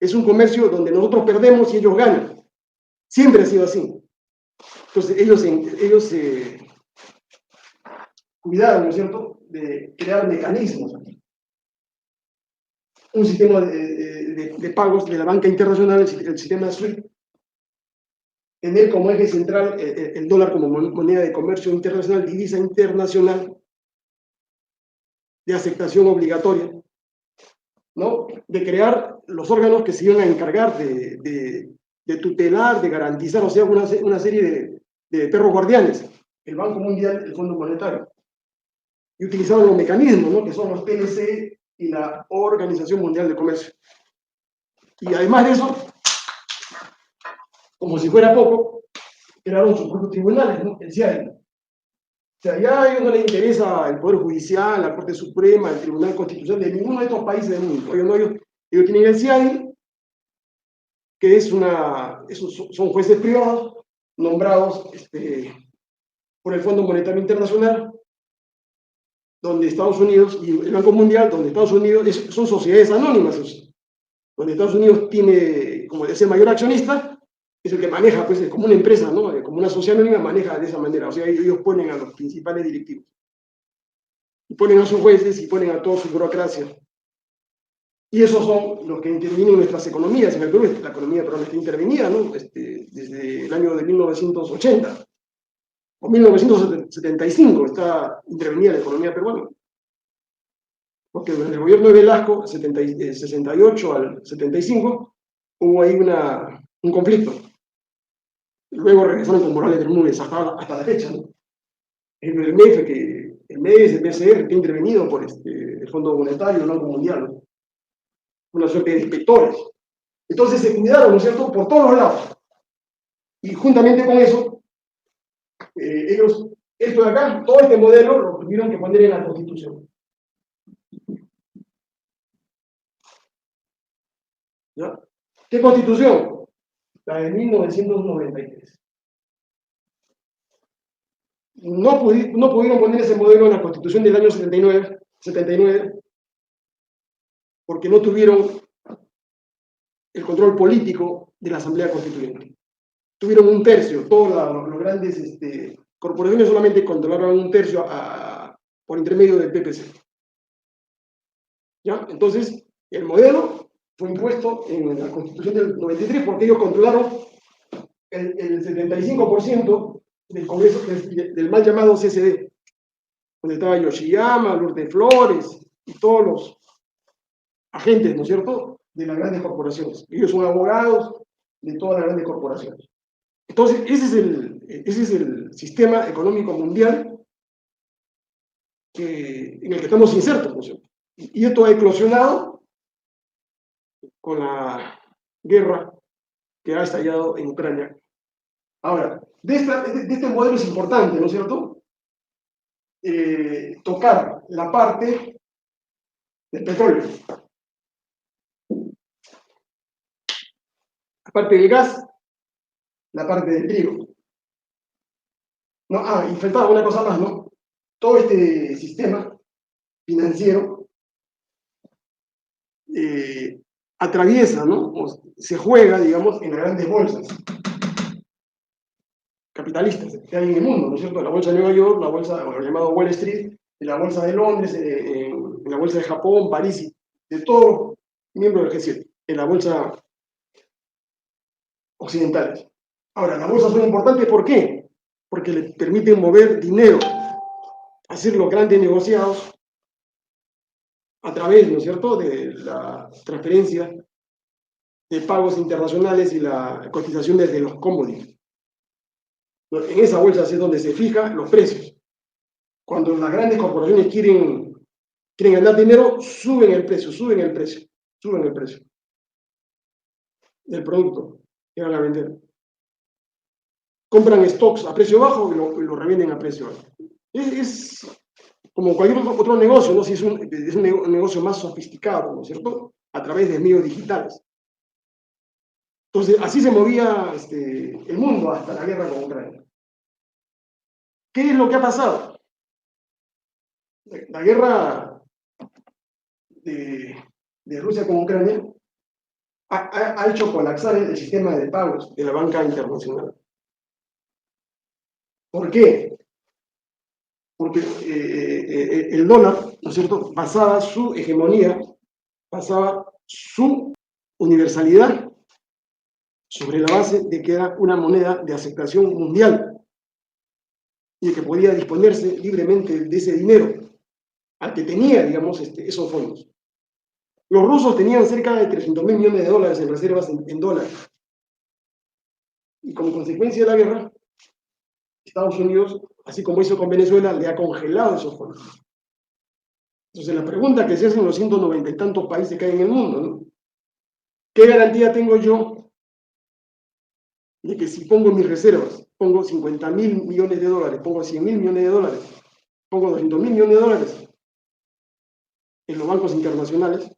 es un comercio donde nosotros perdemos y ellos ganan. Siempre ha sido así. Entonces ellos se cuidaron, ¿no es cierto?, de crear mecanismos, un sistema de pagos de la banca internacional, el sistema SWIFT, tener como eje central el dólar como moneda de comercio internacional, divisa internacional de aceptación obligatoria, ¿no?, de crear los órganos que se iban a encargar de tutelar, de garantizar, o sea, una serie de perros guardianes, el Banco Mundial, el Fondo Monetario, y utilizaban los mecanismos, ¿no?, que son los TLC y la Organización Mundial de Comercio. Y además de eso, como si fuera poco, crearon sus propios tribunales, ¿no?, el CIADI. O sea, ya a ellos no les interesa el Poder Judicial, la Corte Suprema, el Tribunal Constitucional de ninguno de estos países del mundo. Ellos tienen el CIADI, que son jueces privados nombrados por el Fondo Monetario Internacional, donde Estados Unidos, y el Banco Mundial, donde Estados Unidos, son sociedades anónimas, donde Estados Unidos tiene, como decía, mayor accionista, es el que maneja, pues, como una empresa, ¿no?, como una sociedad anónima, maneja de esa manera. O sea, ellos ponen a los principales directivos, y ponen a sus jueces, y ponen a toda su burocracia. Y esos son los que intervienen en nuestras economías. En el Perú, la economía peruana está intervenida, ¿no?, desde el año de 1980, o 1975 está intervenida la economía peruana. Porque durante el gobierno de Velasco, 68 al 75, hubo ahí un conflicto. Luego regresaron con Morales Bermúdez hasta la fecha, ¿no? El MEF, el MES, el BCR, que ha intervenido por el Fondo Monetario, el Banco Mundial, ¿no?, una suerte de inspectores. Entonces se cuidaron, ¿no es cierto?, por todos los lados. Y juntamente con eso, esto de acá, todo este modelo lo tuvieron que poner en la Constitución. ¿Ya? ¿Qué Constitución? La de 1993. no pudieron poner ese modelo en la Constitución del año 79 porque no tuvieron el control político de la Asamblea Constituyente. Tuvieron un tercio, todas las grandes corporaciones solamente controlaron un tercio por intermedio del PPC. ¿Ya? Entonces, el modelo fue impuesto en la Constitución del 93 porque ellos controlaron el 75% del Congreso, del mal llamado CCD, donde estaba Yoshiyama, Lourdes Flores y todos los agentes, ¿no es cierto?, de las grandes corporaciones. Ellos son abogados de todas las grandes corporaciones. Entonces, ese es el sistema económico mundial en el que estamos insertos, ¿no es cierto? Y esto ha eclosionado con la guerra que ha estallado en Ucrania. Ahora, de este modelo es importante, ¿no es cierto?, tocar la parte del petróleo, la parte del gas, la parte del trigo. No, y faltaba una cosa más, ¿no? Todo este sistema financiero atraviesa, ¿no?, o se juega, digamos, en las grandes bolsas capitalistas que hay en el mundo, ¿no es cierto? La bolsa de Nueva York, la bolsa, o lo llamado Wall Street, la bolsa de Londres, en la bolsa de Japón, París, de todos los miembros del G7, en la bolsa occidentales. Ahora, las bolsas son importantes, ¿por qué? Porque le permiten mover dinero, hacer los grandes negociados a través, ¿no es cierto?, de la transferencia de pagos internacionales y la cotización desde los commodities. En esa bolsa es donde se fijan los precios. Cuando las grandes corporaciones quieren ganar dinero, suben el precio del producto que van a vender. Compran stocks a precio bajo y lo revenden a precio alto. Es como cualquier otro negocio, ¿no? Si es un negocio más sofisticado, ¿no es cierto?, a través de medios digitales. Entonces, así se movía el mundo hasta la guerra con Ucrania. ¿Qué es lo que ha pasado? La guerra de Rusia con Ucrania ha hecho colapsar el sistema de pagos de la banca internacional. ¿Por qué? Porque el dólar, ¿no es cierto?, basaba su hegemonía, basaba su universalidad sobre la base de que era una moneda de aceptación mundial y de que podía disponerse libremente de ese dinero al que tenía, digamos, esos fondos. Los rusos tenían cerca de 300.000 millones de dólares en reservas en dólares. Y como consecuencia de la guerra, Estados Unidos, así como hizo con Venezuela, le ha congelado esos fondos. Entonces, la pregunta que se hacen los 190 y tantos países que hay en el mundo, ¿no?, ¿qué garantía tengo yo de que si pongo mis reservas, pongo 50.000 millones de dólares, pongo 100.000 millones de dólares, pongo 200.000 millones de dólares en los bancos internacionales,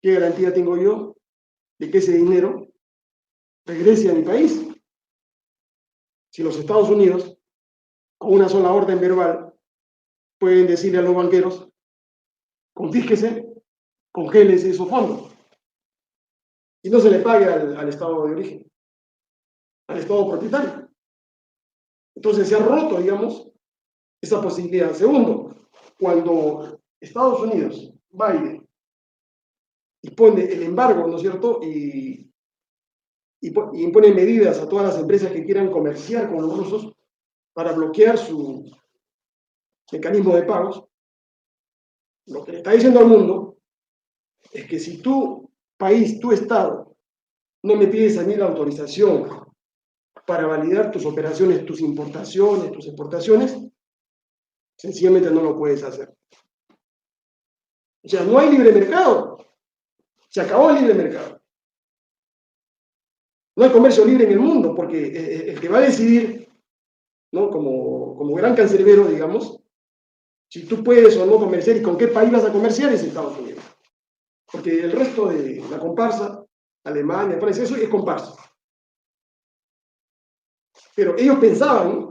qué garantía tengo yo de que ese dinero regrese a mi país? Si los Estados Unidos, con una sola orden verbal, pueden decirle a los banqueros, confísquese, congélese esos fondos, y no se le pague al Estado de origen, al Estado propietario. Entonces se ha roto, digamos, esa posibilidad. Segundo, cuando Estados Unidos, Biden, impone el embargo, ¿no es cierto?, y impone medidas a todas las empresas que quieran comerciar con los rusos para bloquear su mecanismo de pagos, lo que le está diciendo al mundo es que si tu país, tu Estado, no me pides a mí la autorización para validar tus operaciones, tus importaciones, tus exportaciones, sencillamente no lo puedes hacer. O sea, no hay libre mercado. Se acabó el libre mercado. No hay comercio libre en el mundo, porque el que va a decidir, ¿no?, como gran cancerbero, digamos, si tú puedes o no comerciar y con qué país vas a comerciar es Estados Unidos. Porque el resto de la comparsa, Alemania, Francia, eso es comparsa. Pero ellos pensaban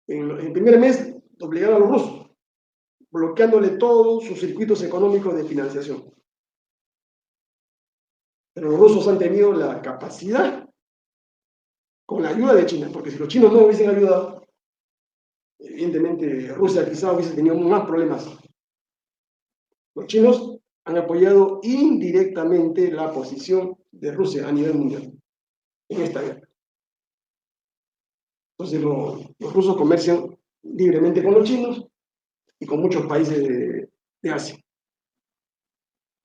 en el primer mes obligar a los rusos, bloqueándole todos sus circuitos económicos de financiación. Pero los rusos han tenido la capacidad, con la ayuda de China, porque si los chinos no hubiesen ayudado, evidentemente Rusia quizá hubiese tenido más problemas. Los chinos han apoyado indirectamente la posición de Rusia a nivel mundial en esta guerra. Entonces los rusos comercian libremente con los chinos y con muchos países de Asia.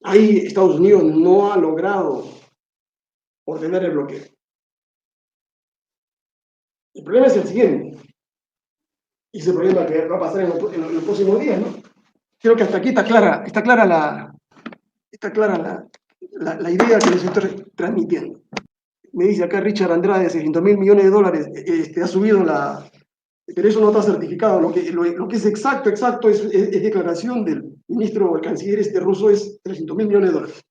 Ahí Estados Unidos no ha logrado ordenar el bloqueo. El problema es el siguiente, y ese problema que va a pasar en los próximos días, ¿no? Creo que hasta aquí está clara la idea que les estoy transmitiendo. Me dice acá Richard Andrade, 600.000 millones de dólares, ha subido pero eso no está certificado. Lo que es exacto es declaración del ministro, el canciller ruso, es 300.000 millones de dólares.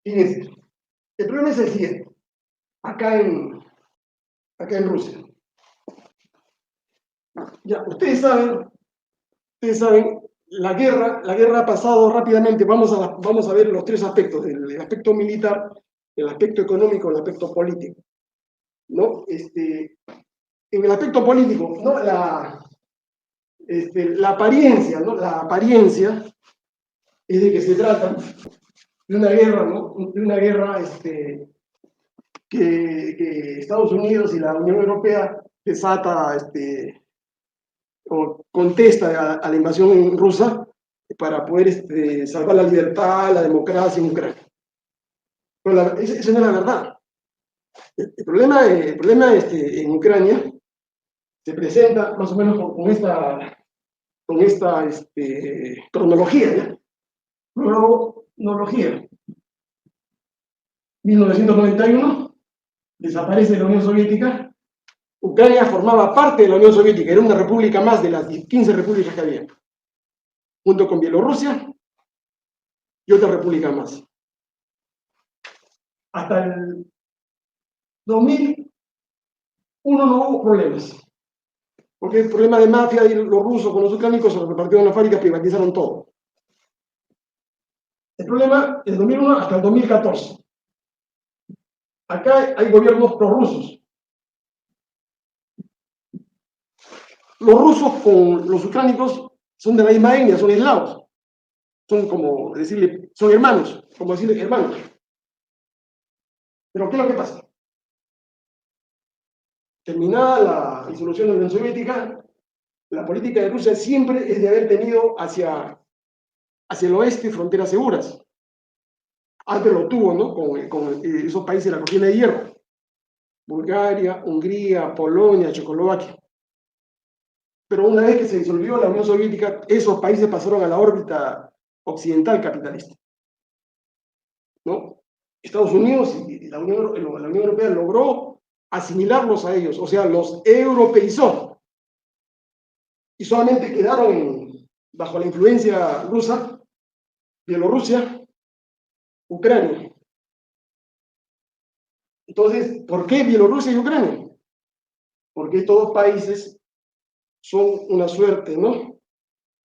Fíjense, el problema es el siguiente, acá en Rusia. Ya, ustedes saben, la guerra ha pasado rápidamente. Vamos a ver los tres aspectos: el aspecto militar, el aspecto económico, el aspecto político, ¿no? En el aspecto político, ¿no? La apariencia, ¿no? La apariencia es de que se trata de una guerra, ¿no? De una guerra que Estados Unidos y la Unión Europea desata, o contesta a la invasión rusa para poder salvar la libertad, la democracia en Ucrania. Pero esa no es la verdad. El problema en Ucrania se presenta más o menos con esta cronología, ¿ya? Cronología. 1991, desaparece la Unión Soviética. Ucrania formaba parte de la Unión Soviética, era una república más de las 15 repúblicas que había, junto con Bielorrusia y otra república más. Hasta el 2001 no hubo problemas, porque el problema de mafia y los rusos con los ucranianos se repartieron las fábricas, privatizaron todo. El problema es del 2001 hasta el 2014. Acá hay gobiernos prorrusos. Los rusos con los ucranianos son de la misma etnia, son eslavos. Son como decirle, son hermanos, como decirle hermanos. Pero ¿qué es lo que pasa? Terminada la disolución de la Unión Soviética, la política de Rusia siempre es de haber tenido hacia el oeste fronteras seguras. Antes lo tuvo, ¿no? Con esos países de la cortina de hierro: Bulgaria, Hungría, Polonia, Checoslovaquia. Pero una vez que se disolvió la Unión Soviética, esos países pasaron a la órbita occidental capitalista, ¿no? Estados Unidos y la Unión Europea logró asimilarlos a ellos, o sea, los europeizó. Y solamente quedaron bajo la influencia rusa, Bielorrusia, Ucrania. Entonces, ¿por qué Bielorrusia y Ucrania? Porque estos dos países son una suerte, ¿no?,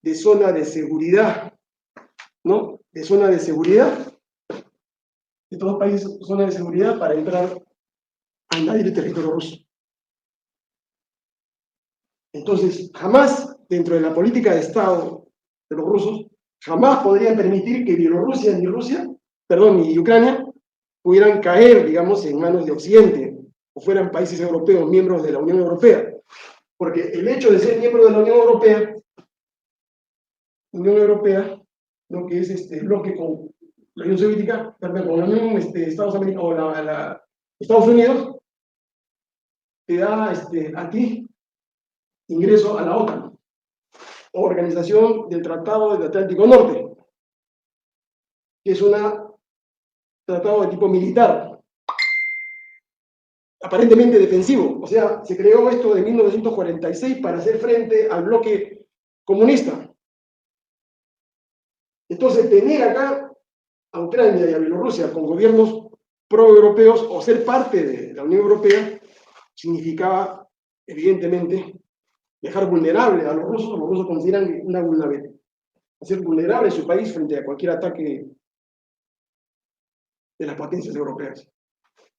de zona de seguridad, ¿no? De zona de seguridad. Estos dos países son zona de seguridad para entrar a invadir el territorio ruso. Entonces, jamás, dentro de la política de Estado de los rusos, jamás podrían permitir que Bielorrusia y Ucrania pudieran caer, digamos, en manos de Occidente, o fueran países europeos, miembros de la Unión Europea. Porque el hecho de ser miembro de la Unión Europea, lo que es bloque con la Unión Soviética, perdón, con la Unión Estados Americanos, o Estados Unidos, te da a ti ingreso a la OTAN, Organización del Tratado del Atlántico Norte, que es un tratado de tipo militar, aparentemente defensivo. O sea, se creó esto en 1946 para hacer frente al bloque comunista. Entonces, tener acá a Ucrania y a Bielorrusia con gobiernos pro-europeos o ser parte de la Unión Europea significaba, evidentemente, dejar vulnerable a los rusos. Los rusos consideran una vulnerabilidad, hacer vulnerable su país frente a cualquier ataque de las potencias europeas.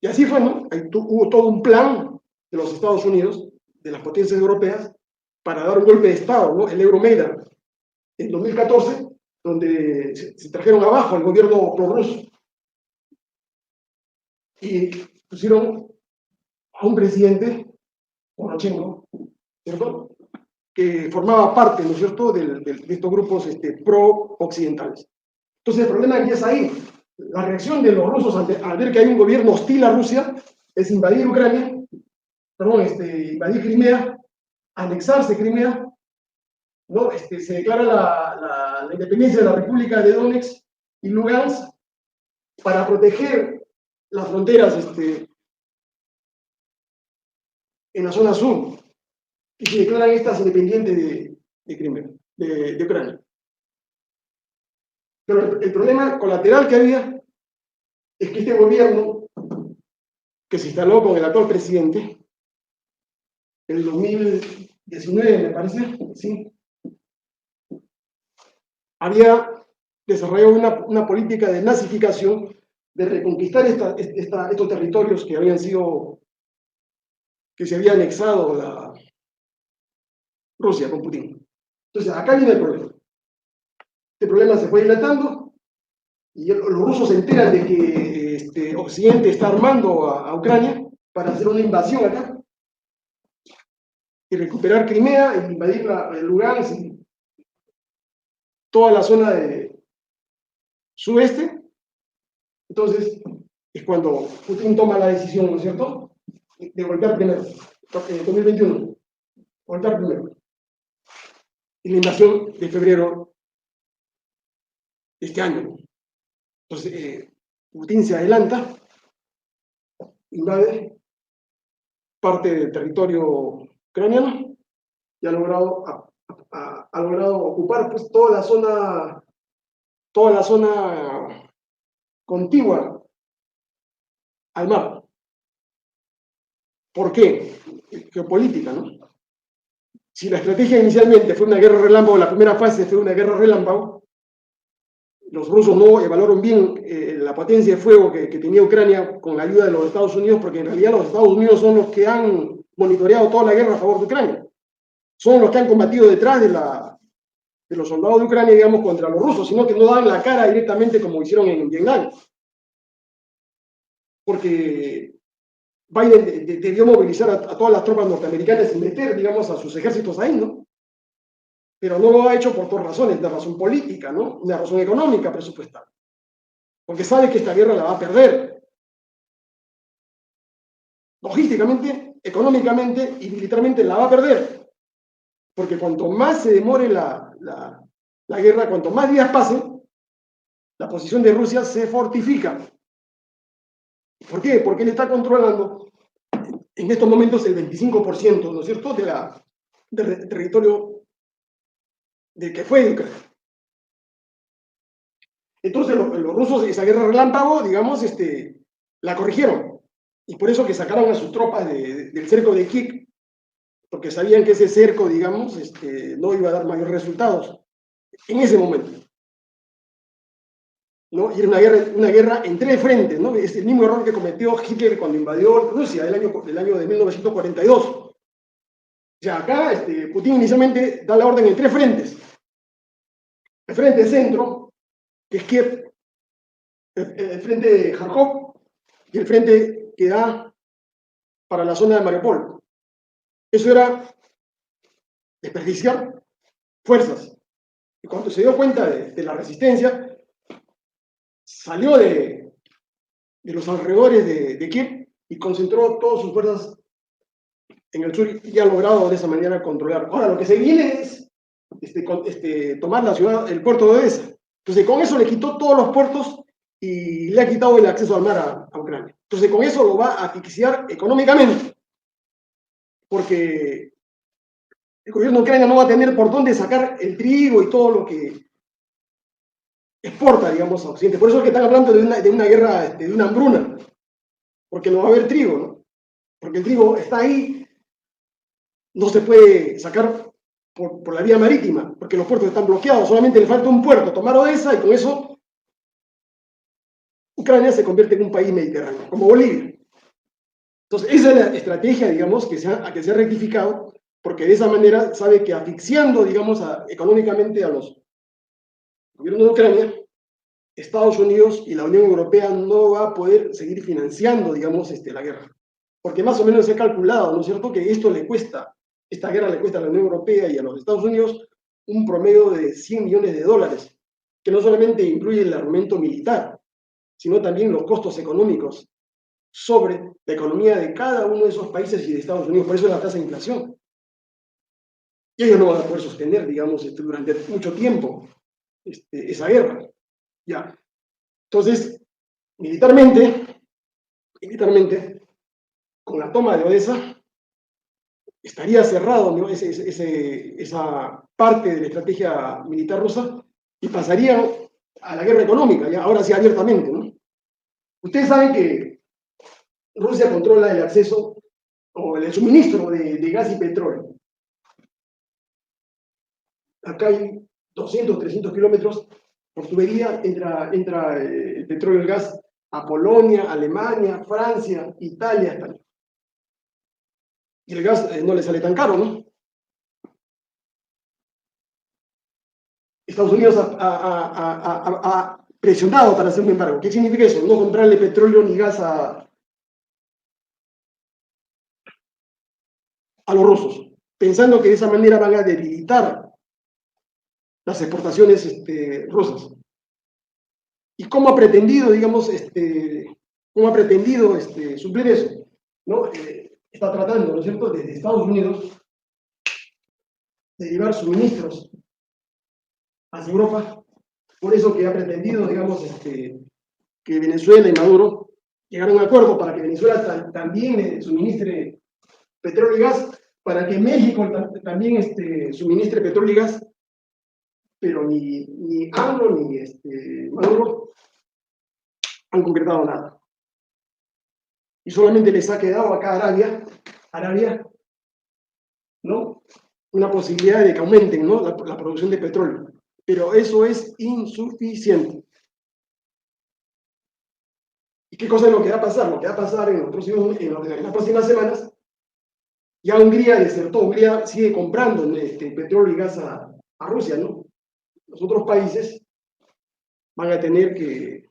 Y así fue, ¿no? Hubo todo un plan de los Estados Unidos, de las potencias europeas, para dar un golpe de Estado, ¿no? El Euromaidan, en 2014, donde se trajeron abajo al gobierno prorruso y pusieron a un presidente, Poroshenko, ¿cierto?, que formaba parte, ¿no es cierto?, de estos grupos pro-occidentales. Entonces el problema empieza ahí. La reacción de los rusos al ver que hay un gobierno hostil a Rusia es invadir Ucrania, perdón, invadir Crimea, anexarse Crimea, ¿no? Se declara la independencia de la República de Donetsk y Lugansk para proteger las fronteras en la zona sur, y se declaran estas independientes de Crimea, de Ucrania. Pero el problema colateral que había es que este gobierno, que se instaló con el actual presidente, en el 2019, me parece, sí, había desarrollado una política de nazificación, de reconquistar estos territorios que habían sido, que se había anexado la Rusia con Putin. Entonces, acá viene el problema. Este problema se fue dilatando y los rusos se enteran de que Occidente está armando a Ucrania para hacer una invasión acá y recuperar Crimea e invadir Lugansk y toda la zona de sudeste. Entonces, es cuando Putin toma la decisión, ¿no es cierto?, de golpear primero, en 2021, golpear primero. Y la invasión de febrero de este año. Entonces, Putin se adelanta, invade parte del territorio ucraniano y ha logrado ocupar, pues, toda la zona contigua al mar. ¿Por qué? Geopolítica, ¿no? Si la estrategia inicialmente fue una guerra relámpago, la primera fase fue una guerra relámpago, los rusos no evaluaron bien la potencia de fuego que tenía Ucrania con la ayuda de los Estados Unidos, porque en realidad los Estados Unidos son los que han monitoreado toda la guerra a favor de Ucrania. Son los que han combatido detrás de los soldados de Ucrania, digamos, contra los rusos, sino que no dan la cara directamente como hicieron en Vietnam. Porque Biden debió movilizar a todas las tropas norteamericanas y meter, digamos, a sus ejércitos ahí, ¿no? Pero no lo ha hecho por dos razones: una razón política, ¿no?, una razón económica, presupuestal. Porque sabe que esta guerra la va a perder. Logísticamente, económicamente y militarmente la va a perder. Porque cuanto más se demore la guerra, cuanto más días pasen, la posición de Rusia se fortifica. ¿Por qué? Porque él está controlando en estos momentos el 25%, ¿no es cierto?, del territorio de que fue de Ucrania. Entonces los rusos, esa guerra relámpago, digamos, la corrigieron. Y por eso que sacaron a sus tropas del cerco de Kiev, porque sabían que ese cerco, digamos, no iba a dar mayores resultados en ese momento, ¿no? Y era una guerra en tres frentes, ¿no? Es el mismo error que cometió Hitler cuando invadió Rusia el año de 1942. O sea, acá Putin inicialmente da la orden en tres frentes. El frente centro, que es Kiev, el frente de Kharkov y el frente que da para la zona de Mariupol. Eso era desperdiciar fuerzas. Y cuando se dio cuenta de la resistencia, salió de los alrededores de Kiev y concentró todas sus fuerzas en el sur y ha logrado de esa manera controlar. Ahora, lo que se viene es tomar la ciudad, el puerto de Odessa. Entonces, con eso le quitó todos los puertos y le ha quitado el acceso al mar a Ucrania. Entonces, con eso lo va a asfixiar económicamente, porque el gobierno de Ucrania no va a tener por dónde sacar el trigo y todo lo que exporta, digamos, a Occidente. Por eso es que están hablando de una guerra, de una hambruna. porque no va a haber trigo, ¿no? Porque el trigo está ahí, no se puede sacar por la vía marítima, porque los puertos están bloqueados, solamente le falta un puerto, tomar Odessa, y con eso Ucrania se convierte en un país mediterráneo, como Bolivia. Entonces, esa es la estrategia, digamos, que se ha rectificado, porque de esa manera sabe que asfixiando, digamos, económicamente a los gobiernos de Ucrania, Estados Unidos y la Unión Europea no va a poder seguir financiando, digamos, la guerra. Porque más o menos se ha calculado, ¿no es cierto?, que esta guerra le cuesta a la Unión Europea y a los Estados Unidos un promedio de $100 millones, que no solamente incluye el armamento militar, sino también los costos económicos sobre la economía de cada uno de esos países y de Estados Unidos. Por eso es la tasa de inflación. Y ellos no van a poder sostener, digamos, durante mucho tiempo esa guerra. Ya. Entonces, militarmente, con la toma de Odessa, estaría cerrado, ¿no?, esa parte de la estrategia militar rusa y pasaría a la guerra económica, ya ahora sí abiertamente, ¿no? Ustedes saben que Rusia controla el acceso o el suministro de gas y petróleo. Acá hay 200, 300 kilómetros por tubería, entra el petróleo y el gas a Polonia, Alemania, Francia, Italia, hasta allá. Y el gas no le sale tan caro, ¿no? Estados Unidos ha presionado para hacer un embargo. ¿Qué significa eso? No comprarle petróleo ni gas a los rusos, pensando que de esa manera van a debilitar las exportaciones rusas. ¿Y cómo ha pretendido, digamos, suplir eso? ¿No? Está tratando, ¿no es cierto?, desde Estados Unidos de llevar suministros hacia Europa. Por eso que ha pretendido, digamos, que Venezuela y Maduro llegaran a un acuerdo para que Venezuela también suministre petróleo y gas, para que México también suministre petróleo y gas, pero ni AMLO ni Maduro han concretado nada. Y solamente les ha quedado acá a Arabia, ¿no?, una posibilidad de que aumenten, ¿no?, la producción de petróleo. Pero eso es insuficiente. ¿Y qué cosa es lo que va a pasar? Lo que va a pasar en las próximas semanas, ya Hungría desertó, Hungría sigue comprando petróleo y gas a Rusia, ¿no? Los otros países van a tener que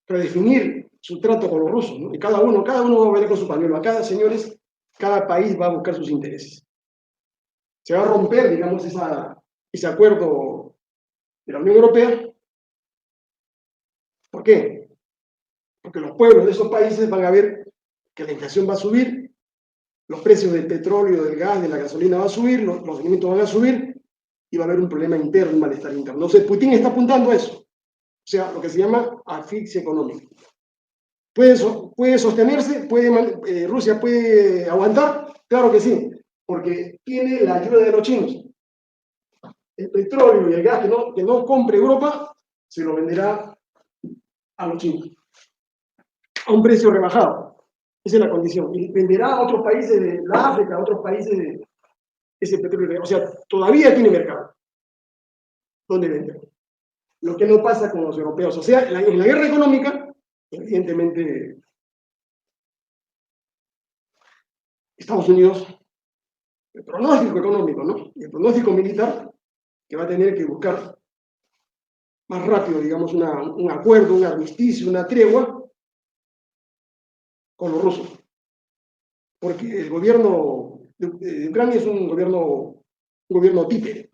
redefinir su trato con los rusos, ¿no? Y cada uno va a ver con su pañuelo. Acá, señores, cada país va a buscar sus intereses. Se va a romper, digamos, ese acuerdo de la Unión Europea. ¿Por qué? Porque los pueblos de esos países van a ver que la inflación va a subir, los precios del petróleo, del gas, de la gasolina van a subir, los alimentos van a subir, y va a haber un problema interno, un malestar interno. Entonces, Putin está apuntando a eso. O sea, lo que se llama asfixia económica. ¿Puede sostenerse? ¿Rusia puede aguantar? Claro que sí, porque tiene la ayuda de los chinos. El petróleo y el gas que no compre Europa, se lo venderá a los chinos, a un precio rebajado. Esa es la condición. Y venderá a otros países de la África, a otros países de ese petróleo. O sea, todavía tiene mercado donde vender. Lo que no pasa con los europeos. O sea, en la guerra económica, evidentemente, Estados Unidos, el pronóstico económico, ¿no?, y el pronóstico militar, que va a tener que buscar más rápido, digamos, un acuerdo, un armisticio, una tregua con los rusos. Porque el gobierno de Ucrania es un gobierno títere.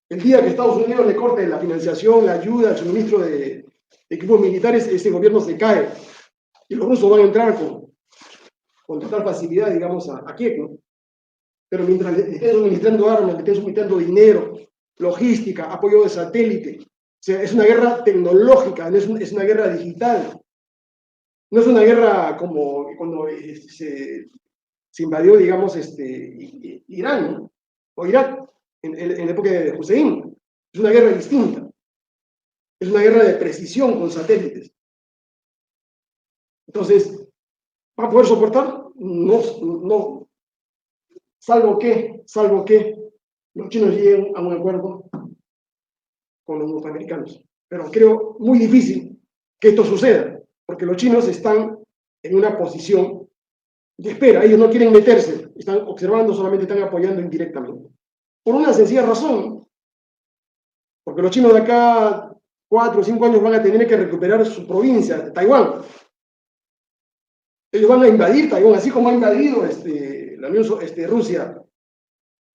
El día que Estados Unidos le corte la financiación, la ayuda, el suministro de equipos militares, ese gobierno se cae. Y los rusos van a entrar con total facilidad, digamos, a Kiev, ¿no? Pero mientras le estén suministrando armas, le estén suministrando dinero, logística, apoyo de satélite, o sea, es una guerra tecnológica, es una guerra digital. No es una guerra como cuando se invadió, digamos, Irán, ¿no?, o Irak, en la época de Hussein. Es una guerra distinta. Es una guerra de precisión con satélites. Entonces, ¿va a poder soportar? No, no, salvo que los chinos lleguen a un acuerdo con los norteamericanos. Pero creo muy difícil que esto suceda, porque los chinos están en una posición de espera. Ellos no quieren meterse, están observando, solamente están apoyando indirectamente. Por una sencilla razón, porque los chinos de acá 4 o 5 años van a tener que recuperar su provincia, Taiwán. Ellos van a invadir Taiwán, así como ha invadido Rusia,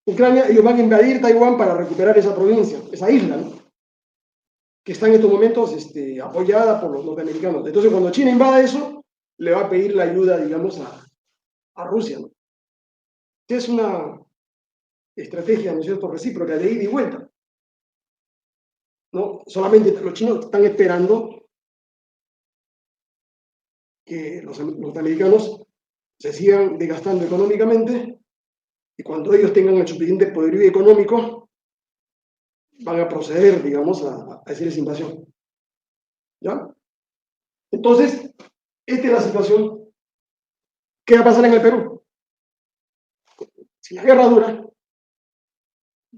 Ucrania, ellos van a invadir Taiwán para recuperar esa provincia, esa isla, ¿no? Que está en estos momentos apoyada por los norteamericanos. Entonces, cuando China invada eso, le va a pedir la ayuda, digamos, a Rusia, ¿no? Que es una estrategia, ¿no es cierto?, recíproca, de ida y vuelta, ¿no? Solamente los chinos están esperando que los norteamericanos se sigan desgastando económicamente y cuando ellos tengan el suficiente poderío económico, van a proceder, digamos, a hacer esa invasión. ¿Ya? Entonces, esta es la situación. ¿Qué va a pasar en el Perú? Si la guerra dura,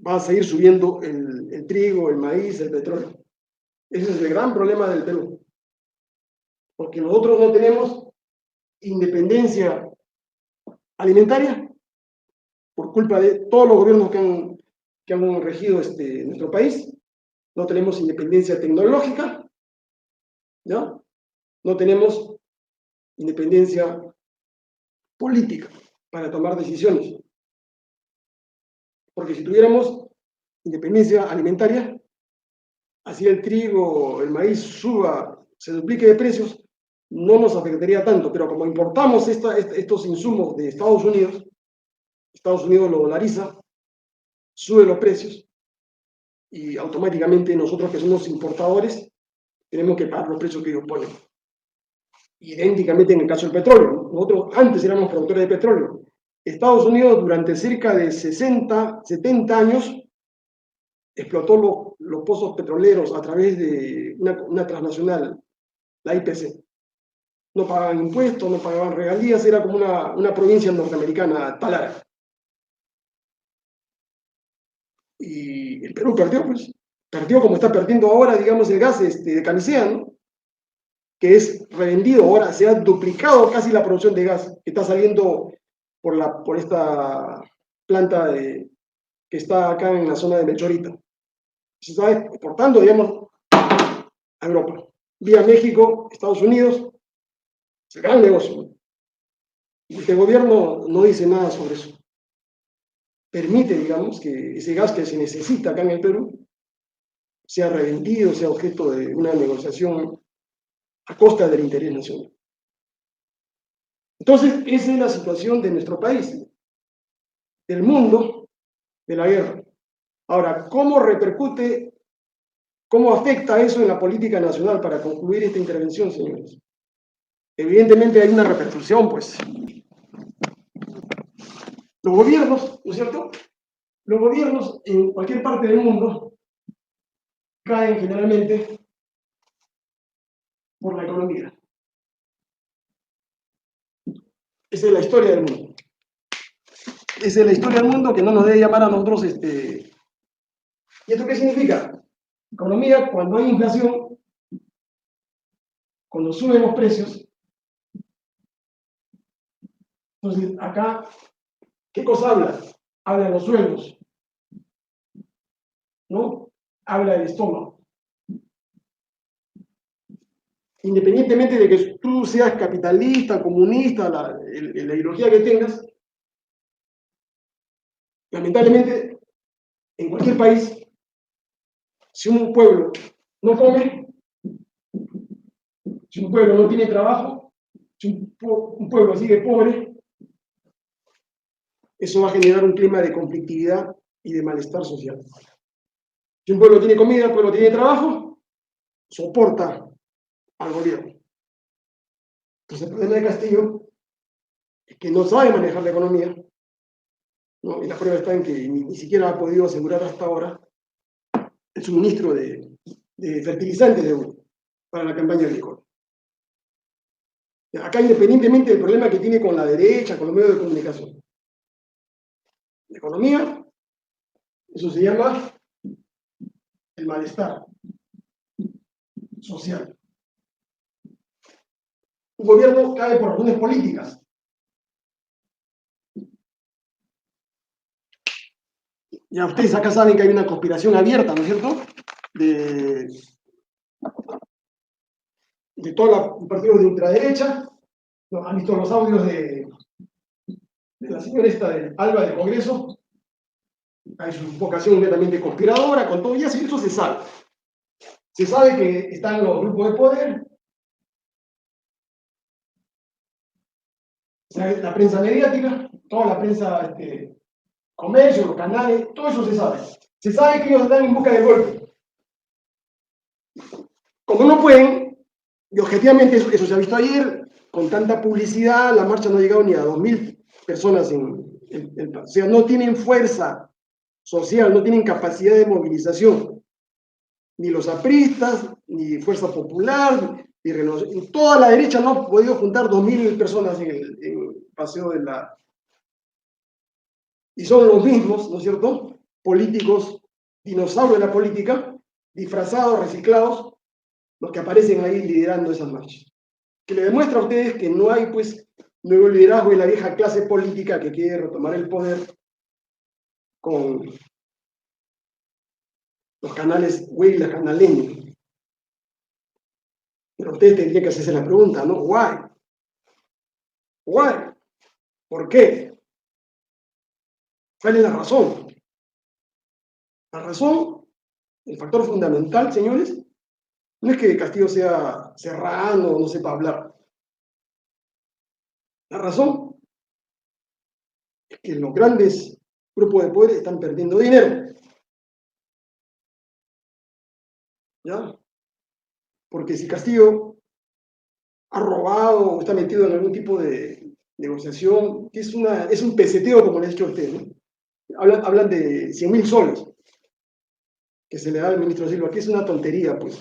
va a seguir subiendo el trigo, el maíz, el petróleo. Ese es el gran problema del Perú. Porque nosotros no tenemos independencia alimentaria por culpa de todos los gobiernos que han regido nuestro país. No tenemos independencia tecnológica, ¿ya? No tenemos independencia política para tomar decisiones. Porque si tuviéramos independencia alimentaria, así el trigo, el maíz suba, se duplique de precios, no nos afectaría tanto. Pero como importamos estos insumos de Estados Unidos lo dolariza, sube los precios y automáticamente nosotros que somos importadores tenemos que pagar los precios que ellos ponen. Idénticamente en el caso del petróleo. Nosotros antes éramos productores de petróleo. Estados Unidos durante cerca de 60, 70 años explotó los pozos petroleros a través de una transnacional, la IPC. No pagaban impuestos, no pagaban regalías, era como una provincia norteamericana, Talara. Y el Perú perdió, pues. Perdió como está perdiendo ahora, digamos, el gas de Camisea, ¿no? Que es revendido. Ahora se ha duplicado casi la producción de gas que está saliendo por esta planta que está acá en la zona de Melchorita. Se está exportando, digamos, a Europa. Vía México, Estados Unidos, es el gran negocio. Y este gobierno no dice nada sobre eso. Permite, digamos, que ese gas que se necesita acá en el Perú sea revendido, sea objeto de una negociación a costa del interés nacional. Entonces, esa es la situación de nuestro país, del mundo, de la guerra. Ahora, ¿cómo repercute, cómo afecta eso en la política nacional para concluir esta intervención, señores? Evidentemente hay una repercusión, pues. Los gobiernos, ¿no es cierto? Los gobiernos en cualquier parte del mundo caen generalmente por la economía. Esa es la historia del mundo. Esa es la historia del mundo que no nos debe llamar a nosotros. ¿Y esto qué significa? Economía, cuando hay inflación, cuando suben los precios, entonces acá, ¿qué cosa habla? Habla de los sueldos, ¿no? Habla del estómago. Independientemente de que tú seas capitalista, comunista, la ideología que tengas, lamentablemente, en cualquier país, si un pueblo no come, si un pueblo no tiene trabajo, si un pueblo sigue pobre, eso va a generar un clima de conflictividad y de malestar social. Si un pueblo tiene comida, el pueblo tiene trabajo, soporta al gobierno. Entonces el problema de Castillo es que no sabe manejar la economía, ¿no? Y la prueba está en que ni siquiera ha podido asegurar hasta ahora el suministro de fertilizantes para la campaña agrícola. Acá, independientemente del problema que tiene con la derecha, con los medios de comunicación. La economía, eso se llama el malestar social. Un gobierno cae por razones políticas. Ya ustedes acá saben que hay una conspiración abierta, ¿no es cierto? De todos los partidos de ultraderecha. ¿No? Han visto los audios de la señora esta de Alba del Congreso. Hay su vocación netamente conspiradora, con todo, y así eso se sabe. Se sabe que están los grupos de poder, la prensa mediática, toda la prensa, comercio, los canales, todo eso se sabe. Se sabe que ellos están en busca del golpe. Como no pueden, y objetivamente eso se ha visto ayer, con tanta publicidad, la marcha no ha llegado ni a 2.000 personas o sea, no tienen fuerza social, no tienen capacidad de movilización. Ni los apristas, ni Fuerza Popular, ni Renovación. Toda la derecha no ha podido juntar 2.000 personas en el paseo de la... Y son los mismos, ¿no es cierto? Políticos, dinosaurios de la política, disfrazados, reciclados, los que aparecen ahí liderando esas marchas. Que le demuestra a ustedes que no hay, pues, nuevo liderazgo de la vieja clase política que quiere retomar el poder con los canales huelgas canaleños. Pero ustedes tendrían que hacerse la pregunta, ¿no? ¿Why? ¿Why? ¿Por qué? ¿Cuál es la razón? La razón, el factor fundamental, señores, no es que Castillo sea serrano o no sepa hablar. La razón es que los grandes grupos de poder están perdiendo dinero. ¿Ya? Porque si Castillo ha robado o está metido en algún tipo de negociación, que es un peseteo, como les he dicho a ustedes, ¿no? Hablan de 100.000 soles que se le da al ministro Silva, que es una tontería, pues,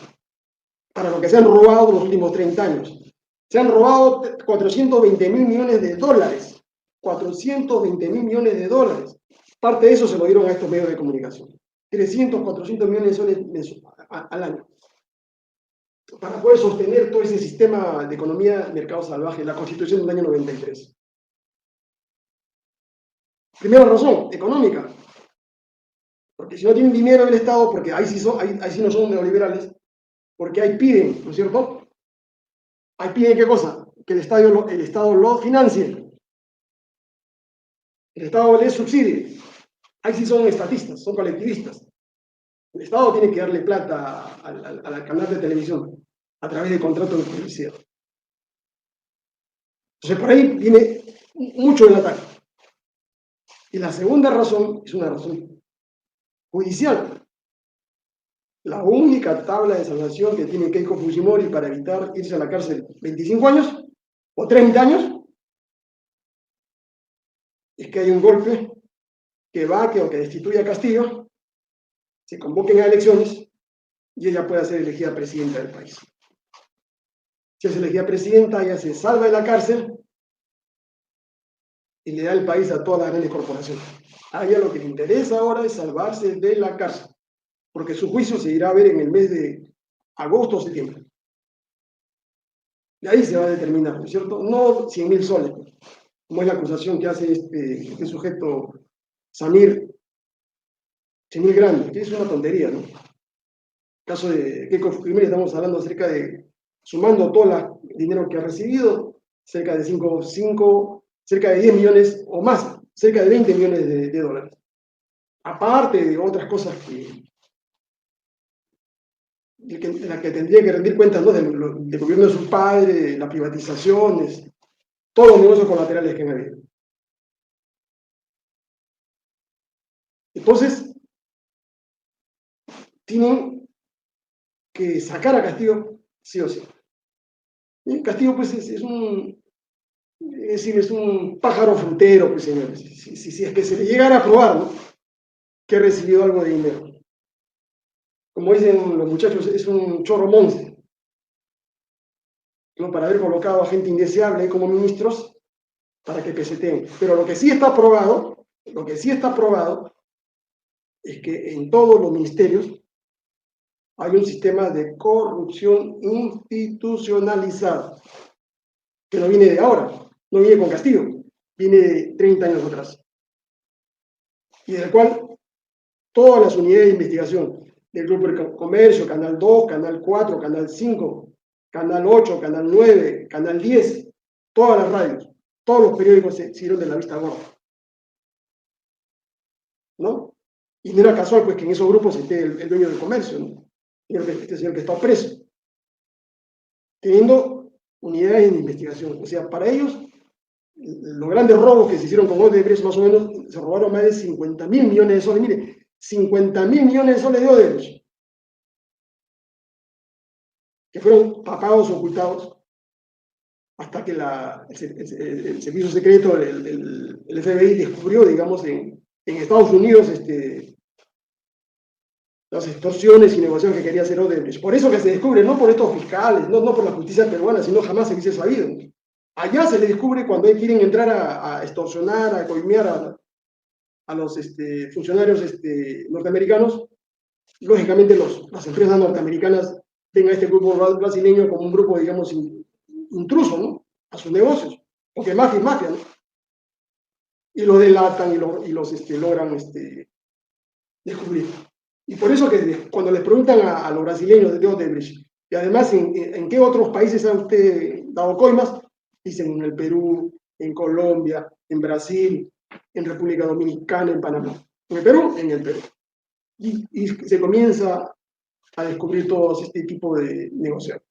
para lo que se han robado los últimos 30 años. Se han robado 420.000 millones de dólares. 420.000 millones de dólares. Parte de eso se lo dieron a estos medios de comunicación. 300, 400 millones de soles al año. Para poder sostener todo ese sistema de economía mercado salvaje, la Constitución del año 93. Primera razón, económica. Porque si no tienen dinero el Estado, porque ahí sí no son neoliberales, porque ahí piden, ¿no es cierto? Ahí piden ¿qué cosa? Que el Estado lo financie. El Estado les subsidie. Ahí sí son estatistas, son colectivistas. El Estado tiene que darle plata al canal de televisión a través de contratos de publicidad. Entonces, por ahí viene mucho del ataque. Y la segunda razón es una razón judicial. La única tabla de salvación que tiene Keiko Fujimori para evitar irse a la cárcel 25 años o 30 años es que hay un golpe que o que destituya a Castillo, se convoquen a elecciones y ella pueda ser elegida presidenta del país. Si es elegida presidenta, ella se salva de la cárcel y le da el país a todas las grandes corporaciones. A ella lo que le interesa ahora es salvarse de la cárcel, porque su juicio se irá a ver en el mes de agosto o septiembre. Y ahí se va a determinar, ¿no es cierto? No 100.000 soles, como es la acusación que hace este sujeto Samir, 100.000 grandes, que es una tontería, ¿no? En el caso de Keiko Fujimori estamos hablando acerca de, sumando todo el dinero que ha recibido, cerca de 10 millones o más, cerca de 20 millones de dólares. Aparte de otras cosas de las que tendría que rendir cuentas, ¿no? Del gobierno de su padre, las privatizaciones, todos los negocios colaterales que han habido. Entonces, tienen que sacar a Castillo sí o sí. Y Castillo, pues, es un pájaro frutero, pues, señores. Si es que se le llegara a probar, ¿no? Que ha recibido algo de dinero. Como dicen los muchachos, es un chorro monce. ¿no? Para haber colocado a gente indeseable como ministros para que peseteen. Pero lo que sí está aprobado, es que en todos los ministerios hay un sistema de corrupción institucionalizado, que no viene de ahora, no viene con Castillo, viene de 30 años atrás, y del cual todas las unidades de investigación del Grupo de Comercio, Canal 2, Canal 4, Canal 5, Canal 8, Canal 9, Canal 10, todas las radios, todos los periódicos se hicieron de la vista gorda, ¿no? Y no era casual pues que en esos grupos esté el dueño del comercio, ¿no? Este señor que está preso, teniendo unidades de investigación. O sea, para ellos, los grandes robos que se hicieron con Odebrecht, más o menos, se robaron más de 50.000 millones de soles. Mire, 50.000 millones de soles de Odebrecht, que fueron pagados o ocultados hasta que el servicio secreto, el FBI, descubrió, digamos, en Estados Unidos las extorsiones y negociaciones que quería hacer Odebrecht. Por eso que se descubre, no por estos fiscales, no por la justicia peruana, sino jamás se hubiese sabido. Allá se le descubre cuando quieren entrar a extorsionar, a coimear a los funcionarios norteamericanos. Lógicamente las empresas norteamericanas ven a este grupo brasileño como un grupo, digamos, intruso, ¿no? A sus negocios, porque mafia es mafia, ¿no? Y los delatan y los logran descubrir. Y por eso que cuando les preguntan a los brasileños de Odebrecht, y además en qué otros países ha usted dado coimas, dicen en el Perú, en Colombia, en Brasil, en República Dominicana, en Panamá. En el Perú, en el Perú. Y se comienza a descubrir todo este tipo de negociaciones.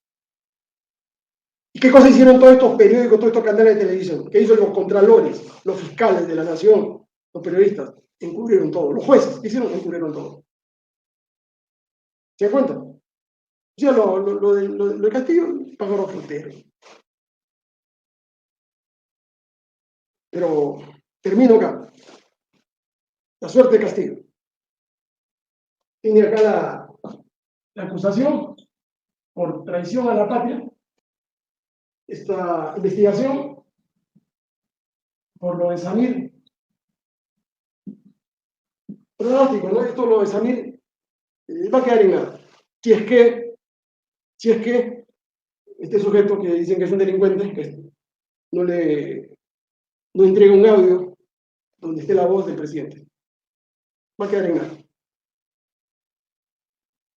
¿Y qué cosas hicieron todos estos periódicos, todos estos canales de televisión? ¿Qué hizo los contralores, los fiscales de la nación, los periodistas? Encubrieron todo. Los jueces, ¿qué hicieron? Encubrieron todo. ¿Se dan cuenta? O sea, lo de Castillo, pájaro frontero. Pero termino acá. La suerte de Castillo. Tiene acá la acusación por traición a la patria. Esta investigación por lo de Samir. Pronóstico, ¿no? Esto lo de Samir va a quedar en nada. Si es que este sujeto que dicen que es un delincuente, que no entrega un audio donde esté la voz del presidente. Va a quedar en nada.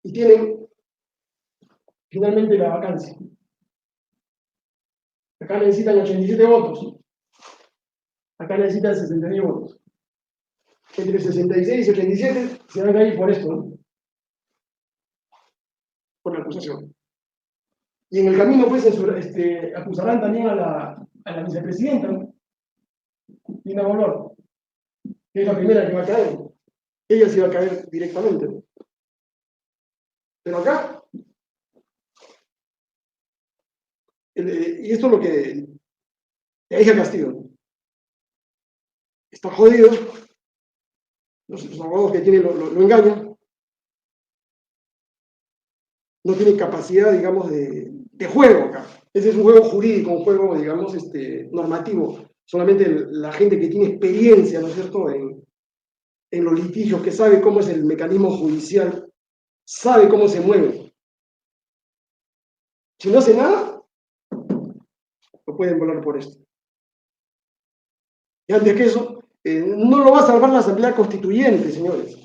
Y tienen finalmente la vacancia. Acá necesitan 87 votos. Acá necesitan 69 votos. Entre 66 y 87 se van a ir por esto, ¿no? Por la acusación. Y en el camino, pues, acusarán también a la vicepresidenta, ¿no? Dina Bolor, que es la primera que va a caer. Ella sí va a caer directamente, ¿no? Pero acá, y esto es lo que le dije a Castillo, ¿no? Está jodido, los abogados que tienen lo engañan, no tiene capacidad, digamos, de juego acá. Ese es un juego jurídico, un juego, digamos, normativo. Solamente la gente que tiene experiencia, ¿no es cierto?, en los litigios, que sabe cómo es el mecanismo judicial, sabe cómo se mueve. Si no hace nada, lo pueden volar por esto. Y antes que eso, no lo va a salvar la Asamblea Constituyente, señores.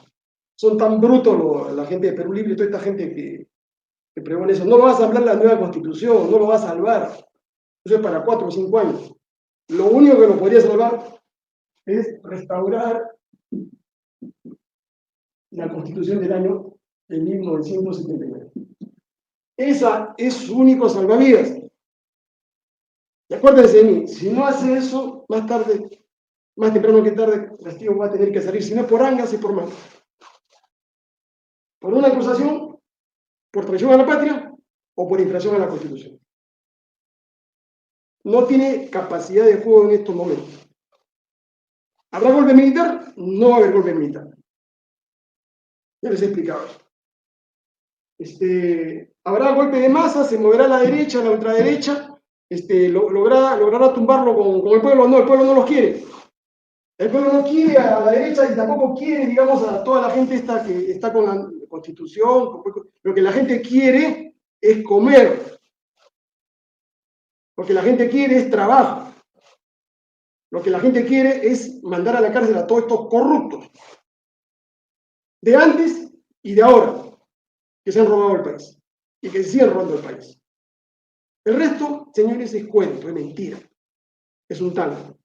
Son tan brutos la gente de Perú Libre y toda esta gente que pregona eso. No lo va a salvar la nueva Constitución, no lo va a salvar. Eso es para 4 o 5 años. Lo único que lo podría salvar es restaurar la Constitución del año de 1979. Esa es su único salvavidas. Y acuérdense de mí, si no hace eso, más temprano que tarde, Castillo va a tener que salir, si no es por angas, es por manos. Por una acusación, por traición a la patria o por infracción a la Constitución. No tiene capacidad de juego en estos momentos. ¿Habrá golpe militar? No va a haber golpe militar. Ya les he explicado. Habrá golpe de masa, se moverá a la derecha, a la ultraderecha, logrará tumbarlo con el pueblo. No, el pueblo no los quiere. El pueblo no quiere a la derecha y tampoco quiere, digamos, a toda la gente esta que está con la Constitución. Lo que la gente quiere es comer. Lo que la gente quiere es trabajo. Lo que la gente quiere es mandar a la cárcel a todos estos corruptos. De antes y de ahora, que se han robado el país. Y que se siguen robando el país. El resto, señores, es cuento, es mentira. Es un tango.